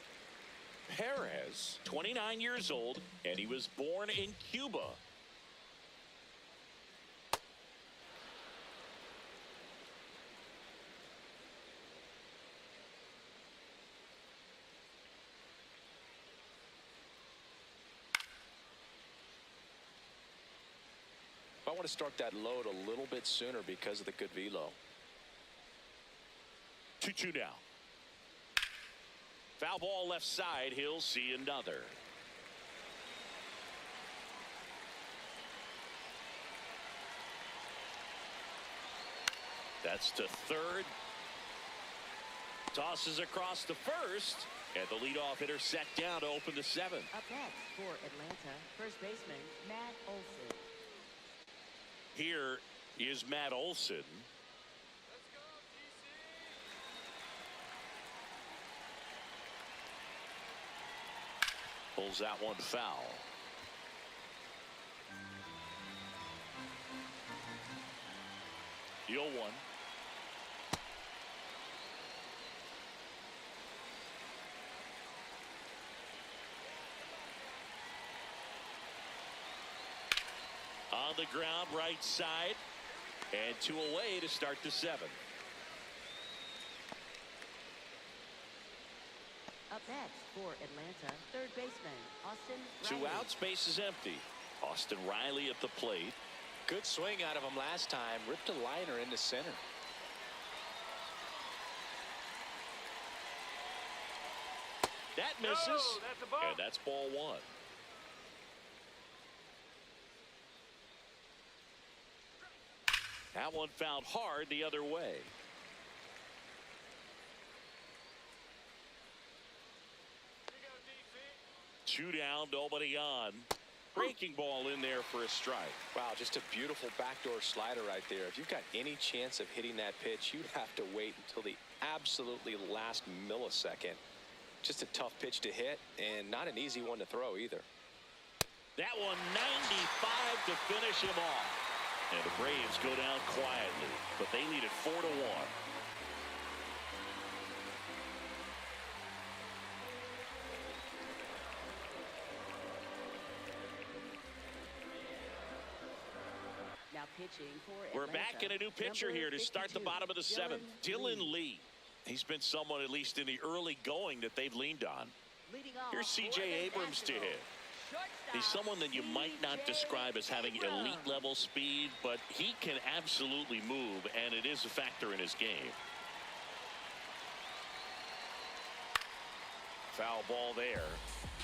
A: Perez, 29 years old, and he was born in Cuba.
B: I want to start that load a little bit sooner because of the good velo.
A: 2-2 now. Foul ball left side. He'll see another. That's to third. Tosses across to first. And the leadoff hitter set down to open the 7th.
C: Up next for Atlanta, first baseman Matt Olson.
A: Here is Matt Olson. Pulls that one foul. The 0-1. On the ground, right side, and 2 away to start the 7th.
C: Up next for Atlanta, third baseman Austin
A: Two
C: Riley.
A: outs, base is empty. Austin Riley at the plate.
B: Good swing out of him last time. Ripped a liner into center.
A: That misses,
D: that's a ball.
A: and that's ball 1. That one fouled hard the other way. Two down, nobody on. Breaking ball in there for a strike.
B: Wow, just a beautiful backdoor slider right there. If you've got any chance of hitting that pitch, you'd have to wait until the absolutely last millisecond. Just a tough pitch to hit, and not an easy one to throw either.
A: That one 95 to finish him off. And the Braves go down quietly, but they lead it 4-1.
C: Now pitching for
A: We're
C: Atlanta,
A: back in a new pitcher
C: number
A: here to start the
C: 52,
A: bottom of the 7th. Dylan Lee. He's been someone, at least in the early going, that they've leaned on.
C: Leading off
A: Here's
C: for
A: C.J.
C: the
A: Abrams to
C: Nationals,
A: hit.
C: shortstop,
A: He's someone that you might not
C: C.J.
A: describe as having
C: Abrams.
A: elite level speed, but he can absolutely move, and it is a factor in his game. Foul ball there.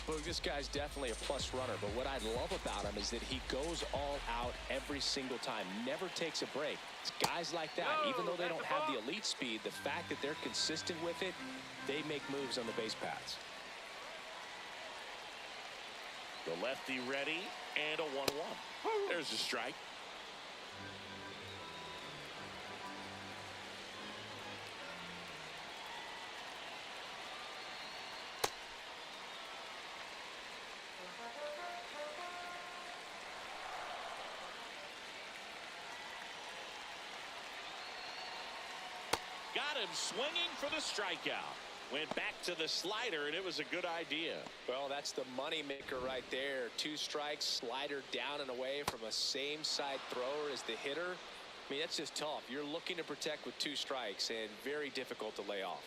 B: Look, this guy's definitely a plus runner, but what I love about him is that he goes all out every single time, never takes a break. It's guys like that, even though they don't have the elite speed, the fact that they're consistent with it, they make moves on the base paths.
A: The lefty ready, and a 1-1. There's a strike. Got him swinging for the strikeout. Went back to the slider, and it was a good idea.
B: Well, that's the money maker right there. 2 strikes, slider down and away from a same side thrower as the hitter. I mean, that's just tough. You're looking to protect with 2 strikes and very difficult to lay off.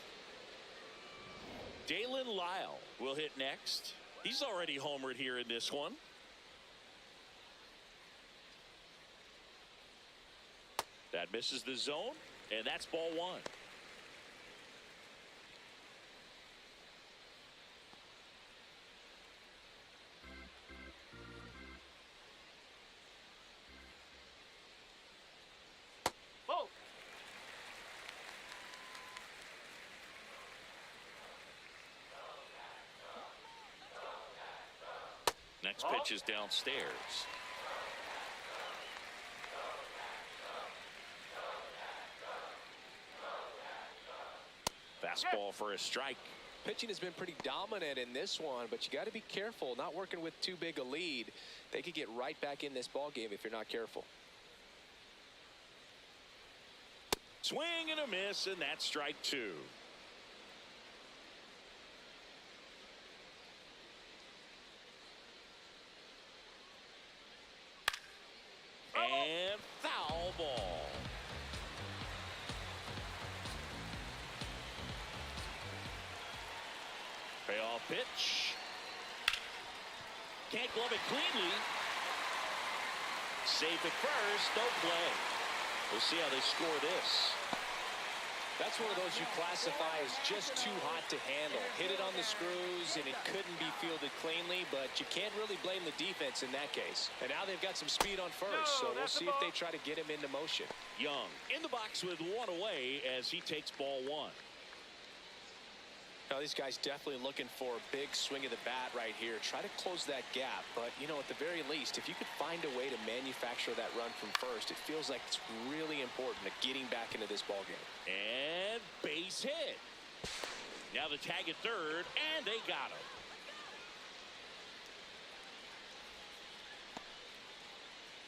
A: Dalen Lyle will hit next. He's already homered here in this one. That misses the zone, and that's ball 1. Next pitch is downstairs. Fastball for a strike.
B: Pitching has been pretty dominant in this one, but you got to be careful. Not working with too big a lead. They could get right back in this ball game if you're not careful.
A: Swing and a miss, and that's strike two. And foul ball. Payoff pitch. Can't glove it cleanly. Safe at first, no play. We'll see how they score this.
B: That's one of those you classify as just too hot to handle. Hit it on the screws, and it couldn't be fielded cleanly, but you can't really blame the defense in that case. And now they've got some speed on first, so we'll see if they try to get him into motion.
A: Young in the box with one away as he takes ball one.
B: Now, these guys definitely looking for a big swing of the bat right here. Try to close that gap. But, you know, at the very least, if you could find a way to manufacture that run from first, it feels like it's really important to getting back into this ballgame.
A: And base hit. Now the tag at third, and they got him.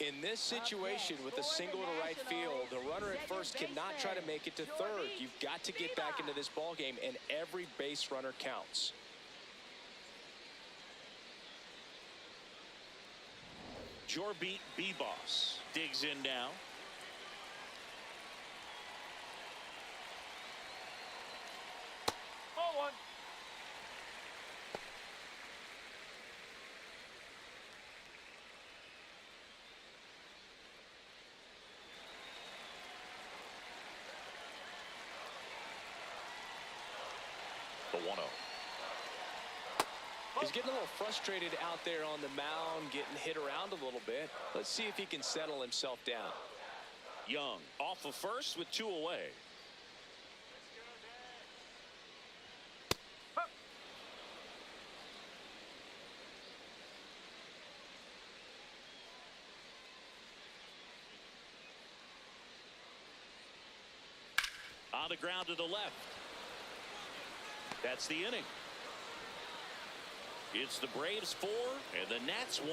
B: In this situation with a single to right field, the runner at first cannot try to make it to third. You've got to get back into this ball game, and every base runner counts.
A: Jorbeat B-Boss digs in now.
D: Ball one.
A: The 1-0.
B: He's getting a little frustrated out there on the mound, getting hit around a little bit. Let's see if he can settle himself down.
A: Young off of first with two away. On the ground to the left. That's the inning. It's the Braves 4 and the Nats 1.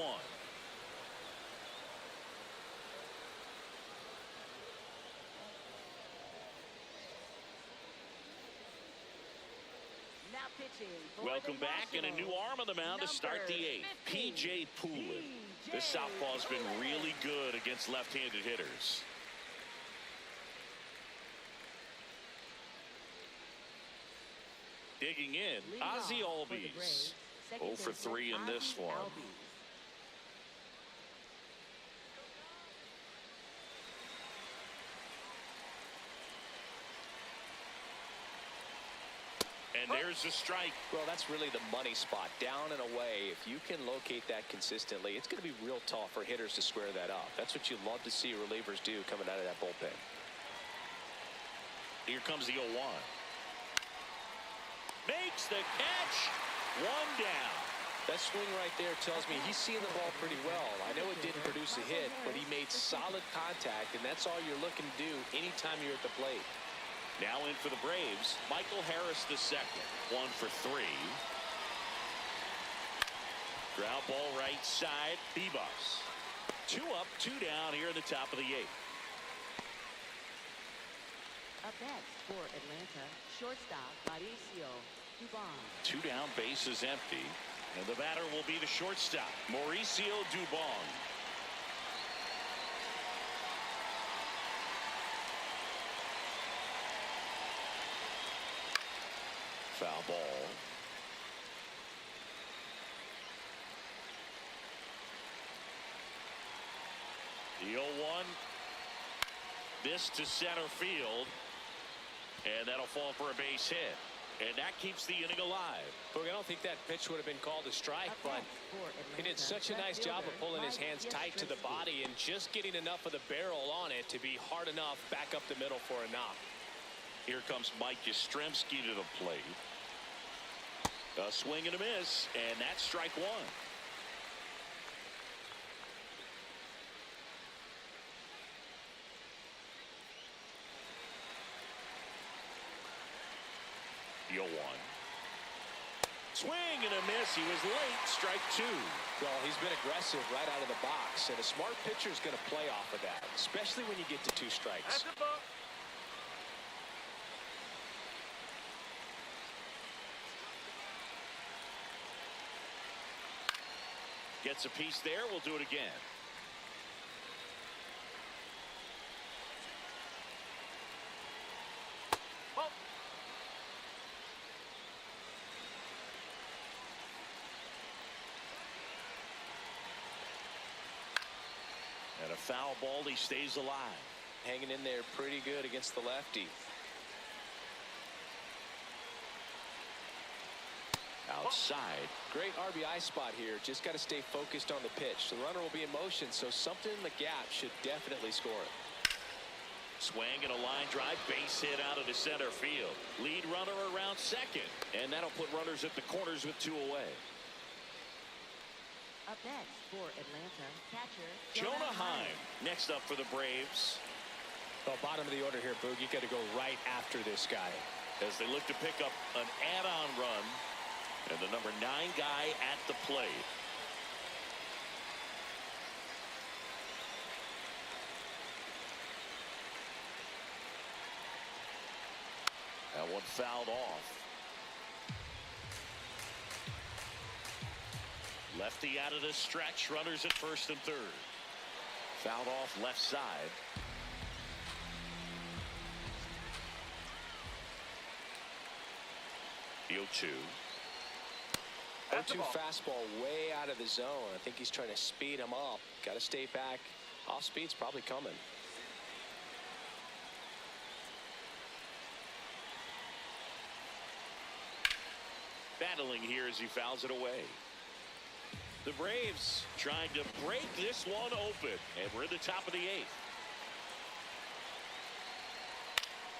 C: Now pitching for
A: Welcome
C: the
A: back, and a new arm on the mound to start the eighth. P.J. Poulin. This southpaw has been really good against left-handed hitters. Digging in, Ozzie Albies. 0 for 3 in this one. And there's a strike.
B: Well, that's really the money spot, down and away. If you can locate that consistently, it's going to be real tough for hitters to square that up. That's what you love to see relievers do coming out of that bullpen.
A: Here comes the 0-1. Makes the catch. One down.
B: That swing right there tells me he's seeing the ball pretty well. I know it didn't produce a hit, but he made solid contact, and that's all you're looking to do anytime you're at the plate.
A: Now in for the Braves, Michael Harris II. 1 for 3. Ground ball right side, B-Boss. 2 up, 2 down here in the top of the 8th.
C: Up next for Atlanta, shortstop Mauricio Dubon.
A: 2 down, base is empty. And the batter will be the shortstop, Mauricio Dubon. Foul ball. The 0-1. This to center field. And that'll fall for a base hit. And that keeps the inning alive.
B: Look, I don't think that pitch would have been called a strike, but he did such a nice job of pulling his hands tight to the body and just getting enough of the barrel on it to be hard enough back up the middle for a knock.
A: Here comes Mike Yastrzemski to the plate. A swing and a miss, and that's strike 1. 0-1. Swing and a miss. He was late. Strike 2.
B: Well, he's been aggressive right out of the box, and a smart pitcher is going to play off of that, especially when you get to 2 strikes.
D: That's a ball.
A: Gets a piece there. We'll do it again.
D: Ball.
A: And a foul ball. He stays alive.
B: Hanging in there pretty good against the lefty.
A: Outside.
B: Great RBI spot here. Just got to stay focused on the pitch. The runner will be in motion, so something in the gap should definitely score it.
A: Swing and a line drive. Base hit out of the center field. Lead runner around second. And that'll put runners at the corners with 2 away.
C: Up next for Atlanta, catcher
A: Jonah Heim next up for the Braves.
B: Well, bottom of the order here, Boog. You got to go right after this guy.
A: As they look to pick up an add-on run. And the number 9 guy at the plate. That one fouled off. Lefty out of the stretch. Runners at first and third. Fouled off left side. The 0-2.
B: 0-2 fastball way out of the zone. I think he's trying to speed him up. Got to stay back. Off speed's probably coming.
A: Battling here as he fouls it away. The Braves trying to break this one open. And we're at the top of the 8th.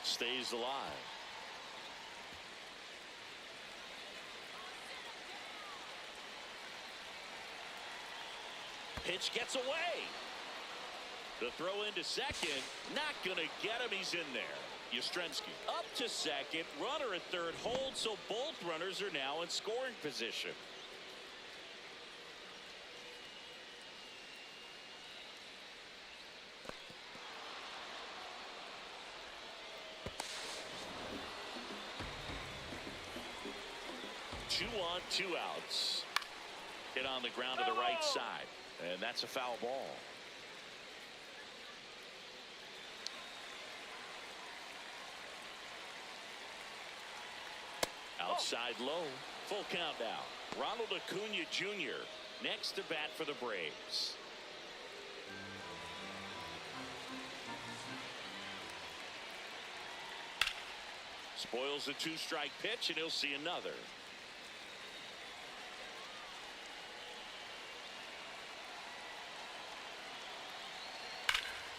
A: Stays alive. Pitch gets away. The throw into second. Not going to get him. He's in there. Yastrzemski up to second. Runner at third. Hold, so both runners are now in scoring position. Two on, 2 outs. Hit on the ground to the right side. And that's a foul ball. Outside low. Full count now. Ronald Acuna Jr. next to bat for the Braves. Spoils the 2-strike pitch, and he'll see another.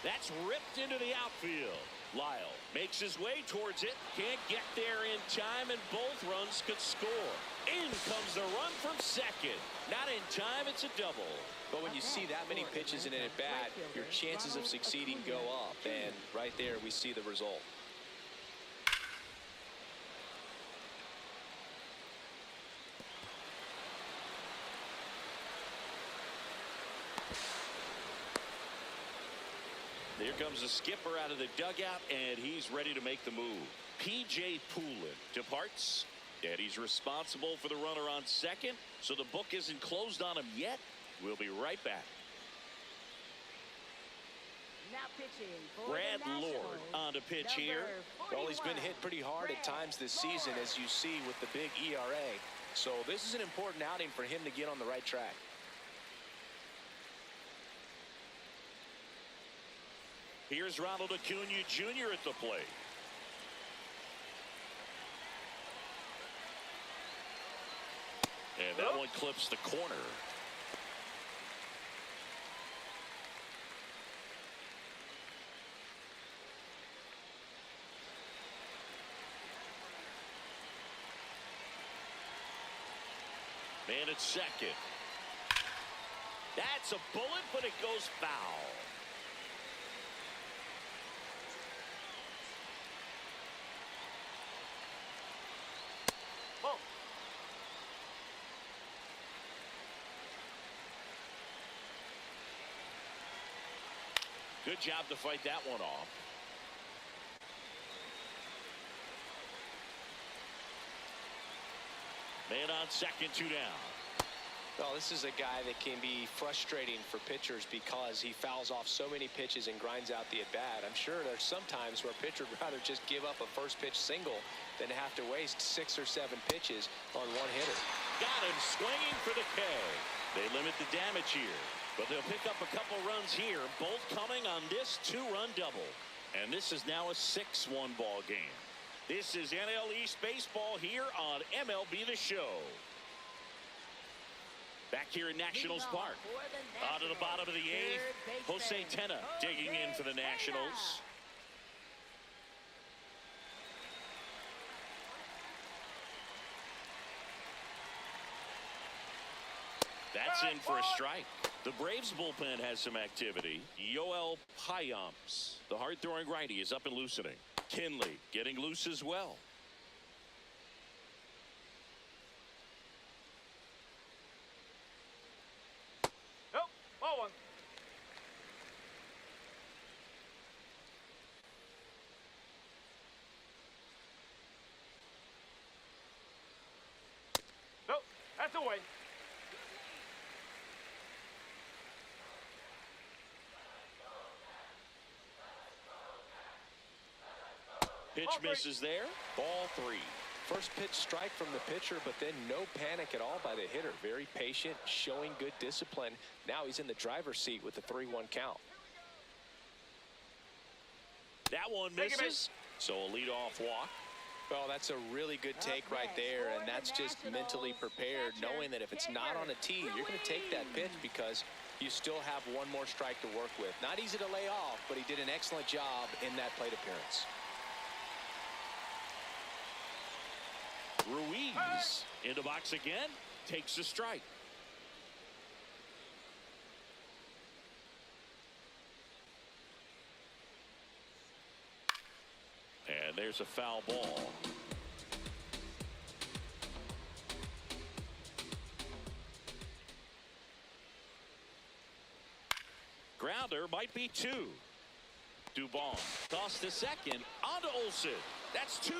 A: That's ripped into the outfield. Lyle makes his way towards it. Can't get there in time, and both runs could score. In comes the run from second. Not in time, it's a double.
B: But when you see that many pitches in an at-bat, your chances of succeeding go up. And right there, we see the result.
A: Here comes the skipper out of the dugout, and he's ready to make the move. P.J. Poulin departs, and he's responsible for the runner on second, so the book isn't closed on him yet. We'll be right back.
C: Now pitching for
A: Brad
C: the Nationals,
A: Lord on to pitch here.
B: Well, he's been hit pretty hard at times this season, as you see with the big ERA. So this is an important outing for him to get on the right track.
A: Here's Ronald Acuna Jr. at the plate. And that one clips the corner. Man at second. That's a bullet, but it goes foul. Good job to fight that one off. Man on second, 2 down.
B: Well, this is a guy that can be frustrating for pitchers because he fouls off so many pitches and grinds out the at-bat. I'm sure there's some times where a pitcher would rather just give up a first pitch single than have to waste 6 or 7 pitches on one hitter.
A: Got him swinging for the K. They limit the damage here, but they'll pick up a couple runs here, both coming on this 2-run double. And this is now a 6-1 ball game. This is NL East baseball here on MLB The Show. Back here in Nationals Park. Out of the bottom of the 8th, Jose Tena digging in for the Nationals. That's in for a strike. The Braves bullpen has some activity. Yoel Payamps, the hard-throwing righty, is up and loosening. Kinley getting loose as well.
D: Nope. Ball one. Nope. That's away.
A: Pitch misses there. Ball 3.
B: First pitch strike from the pitcher, but then no panic at all by the hitter. Very patient, showing good discipline. Now he's in the driver's seat with the 3-1 count.
A: That one misses. So a leadoff walk.
B: Well, that's a really good take right there, and that's just mentally prepared, knowing that if it's not on a tee, you're going to take that pitch because you still have one more strike to work with. Not easy to lay off, but he did an excellent job in that plate appearance.
A: Ruiz in the box again, takes a strike. And there's a foul ball. Grounder might be 2. Dubon toss to second, onto Olsen. That's 2.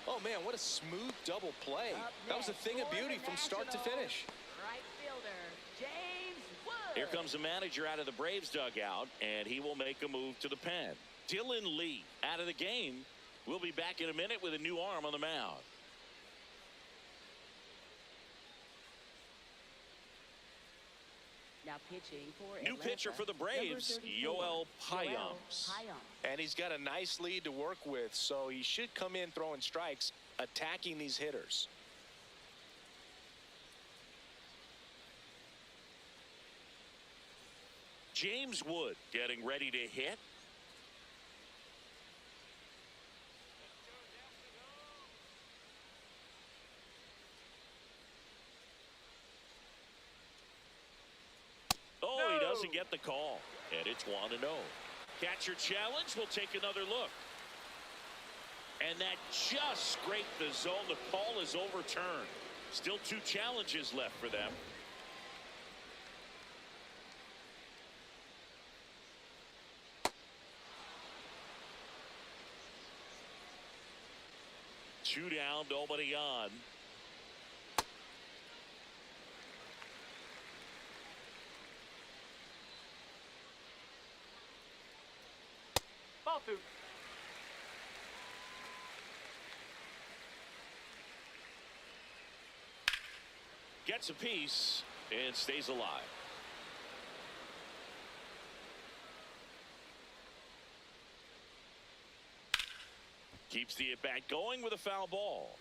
B: Oh, man, what a smooth double play. That was a thing of beauty from start to finish.
C: Right fielder, James Wood.
A: Here comes the manager out of the Braves dugout, and he will make a move to the pen. Dylan Lee out of the game. We'll be back in a minute with a new arm on the mound.
C: Now pitching for
A: New
C: Atlanta,
A: pitcher for the Braves, Yoel Payamps.
B: And he's got a nice lead to work with, so he should come in throwing strikes, attacking these hitters.
A: James Wood getting ready to hit. Oh, he doesn't get the call, and it's 1-0. Catcher challenge. We'll take another look. And that just scraped the zone. The call is overturned. Still 2 challenges left for them. Two down, nobody on.
D: Ball 2.
A: Gets a piece and stays alive. Keeps the at-bat going with a foul ball.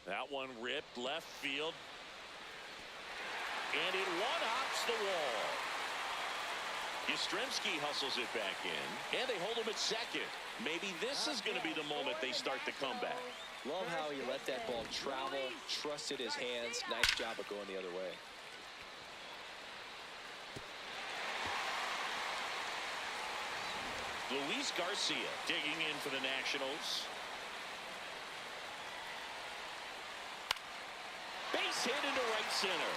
A: That one ripped left field. And it one-hops the wall. Yastrzemski hustles it back in, and they hold him at second. Maybe this is going to be the moment they start the comeback.
B: Love how he let that ball travel, trusted his hands. Nice job of going the other way.
A: Luis Garcia digging in for the Nationals. Base hit into right center.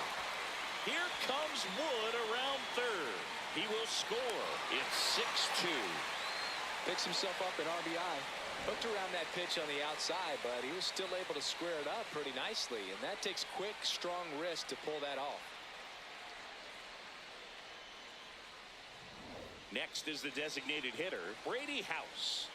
A: Here comes Wood around third. He will score. It's 6-2.
B: Picks himself up an RBI. Hooked around that pitch on the outside, but he was still able to square it up pretty nicely. And that takes quick, strong wrist to pull that off.
A: Next is the designated hitter, Brady House.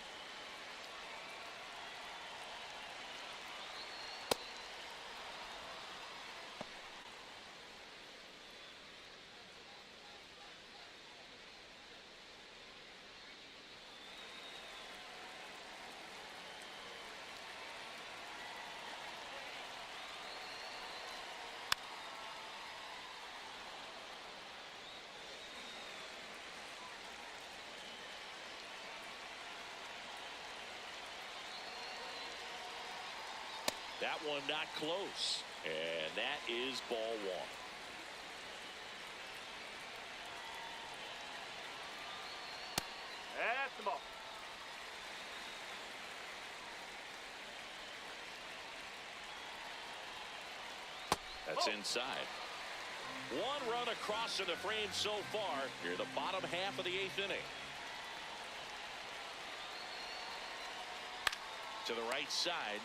A: That one not close. And that is ball one.
D: That's the ball.
A: That's inside. One run across in the frame so far. Here, the bottom half of the eighth inning. To the right side.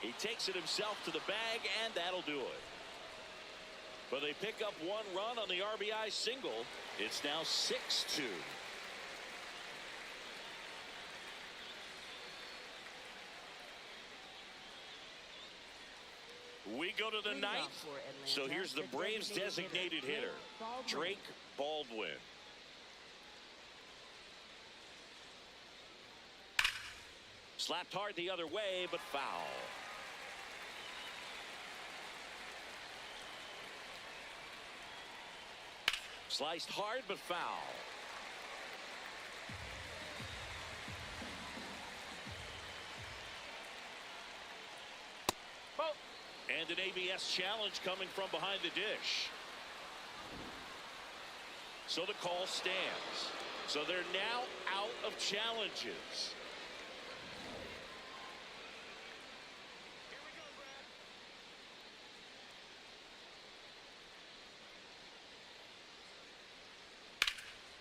A: He takes it himself to the bag, and that'll do it. But they pick up one run on the RBI single. It's now 6-2. We go to the ninth. So here's the Braves designated hitter, Drake Baldwin. Slapped hard the other way, but foul. Sliced hard, but foul.
D: Ball.
A: And an ABS challenge coming from behind the dish. So the call stands. So they're now out of challenges.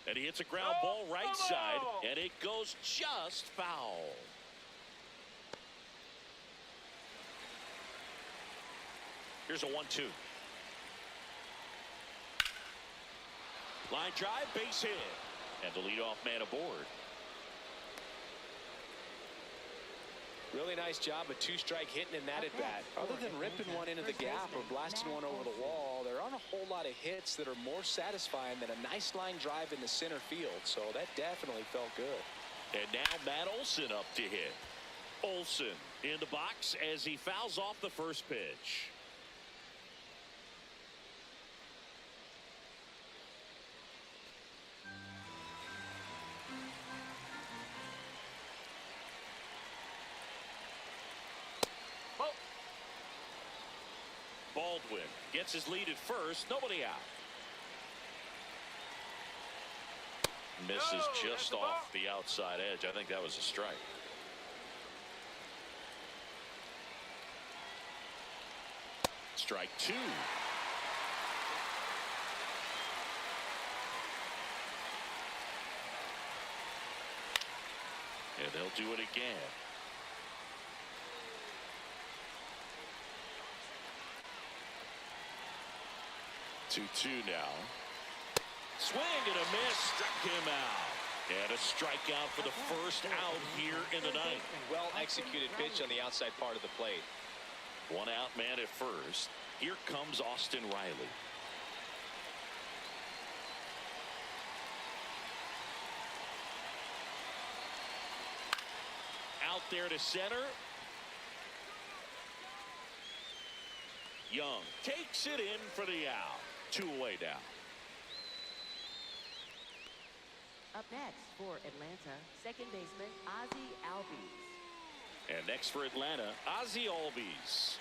A: And he hits a ground ball right side, and it goes just foul. Here's a 1-2. Line drive, base hit. And the leadoff man aboard.
B: Really nice job of two-strike hitting in that at-bat. Other than ripping one into the gap or blasting one over the wall, there aren't a whole lot of hits that are more satisfying than a nice line drive in the center field. So that definitely felt good.
A: And now Matt Olson up to hit. Olson in the box as he fouls off the first pitch. Baldwin gets his lead at first. Nobody out. Misses just off the outside edge. I think that was a strike. Strike two. And they'll do it again. 2-2 now. Swing and a miss. Struck him out. And a strikeout for the first out here in the ninth.
B: Well executed pitch on the outside part of the plate.
A: One out man at first. Here comes Austin Riley. Out there to center. Young takes it in for the out. Two away now.
C: Up next for Atlanta, second baseman Ozzie Albies.
A: And next for Atlanta, Ozzie Albies.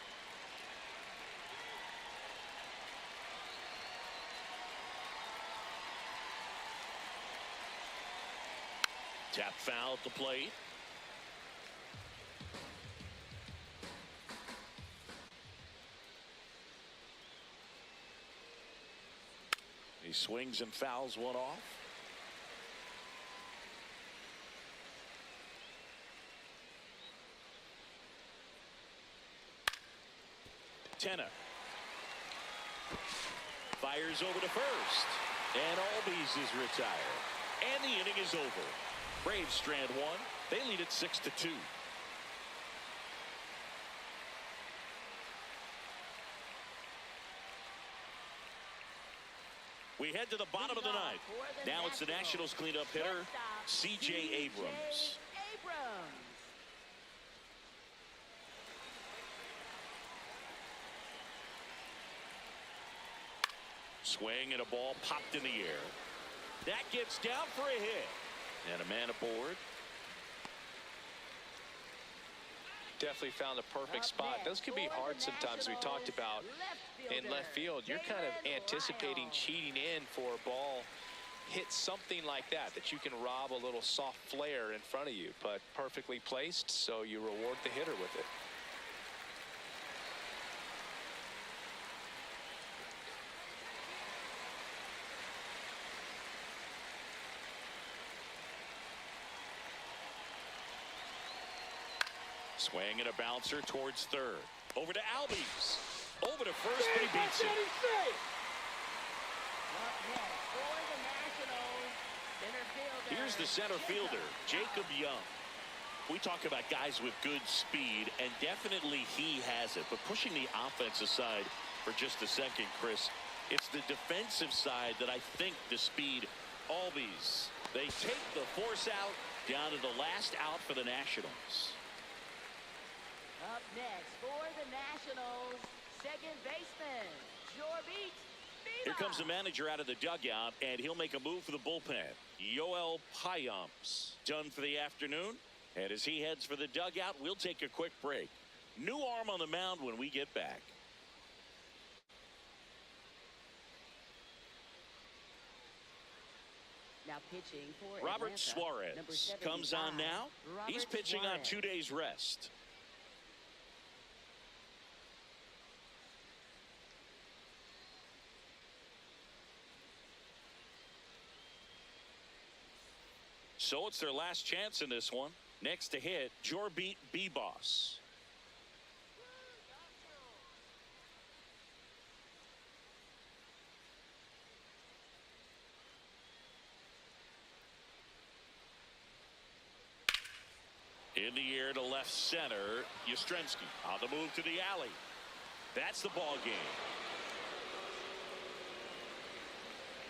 A: Tap foul at the plate. He swings and fouls one off. Tenna fires over to first, and Albies is retired, and the inning is over. Braves strand one. They lead it 6-2. We head to the bottom of the ninth. Now it's the Nationals cleanup hitter, C.J. Abrams. Swing and a ball popped in the air. That gets down for a hit. And a man aboard.
B: Definitely found the perfect spot. Those can be hard sometimes. We talked about in left field. You're kind of anticipating cheating in for a ball hit something like that, that you can rob a little soft flare in front of you, but perfectly placed, so you reward the hitter with it.
A: Swing and a bouncer towards third. Over to Albies. Over to first, but he beats it. Here's the center fielder, Jacob Young. We talk about guys with good speed, and definitely he has it. But pushing the offense aside for just a second, Chris, it's the defensive side that I think the speed. Albies, they take the force out down to the last out for the Nationals.
C: Up next for the Nationals, second baseman, Jorbit.
A: Here comes the manager out of the dugout, and he'll make a move for the bullpen. Yoel Payamps done for the afternoon. And as he heads for the dugout, we'll take a quick break. New arm on the mound when we get back.
C: Now pitching for
A: Robert
C: Atlanta,
A: Suarez
C: number
A: comes on
C: 75,
A: now. He's
C: Robert
A: pitching on
C: Suarez.
A: 2 days rest. So it's their last chance in this one. Next to hit, Jorbit B-Boss. In the air to left center, Yastrzemski on the move to the alley. That's the ball game.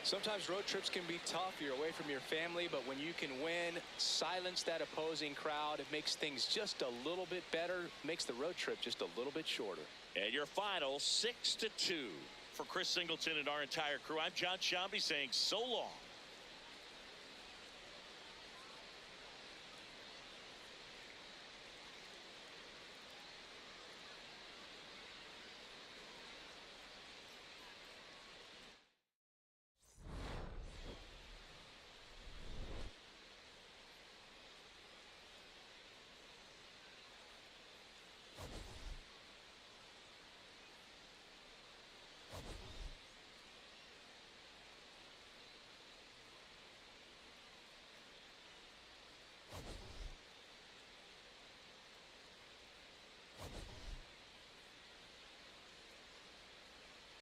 B: Sometimes road trips can be tough. You're away from your family, but when you can win, silence that opposing crowd, it makes things just a little bit better, makes the road trip just a little bit shorter.
A: And your final 6-2. For Chris Singleton and our entire crew, I'm John Shambi saying so long.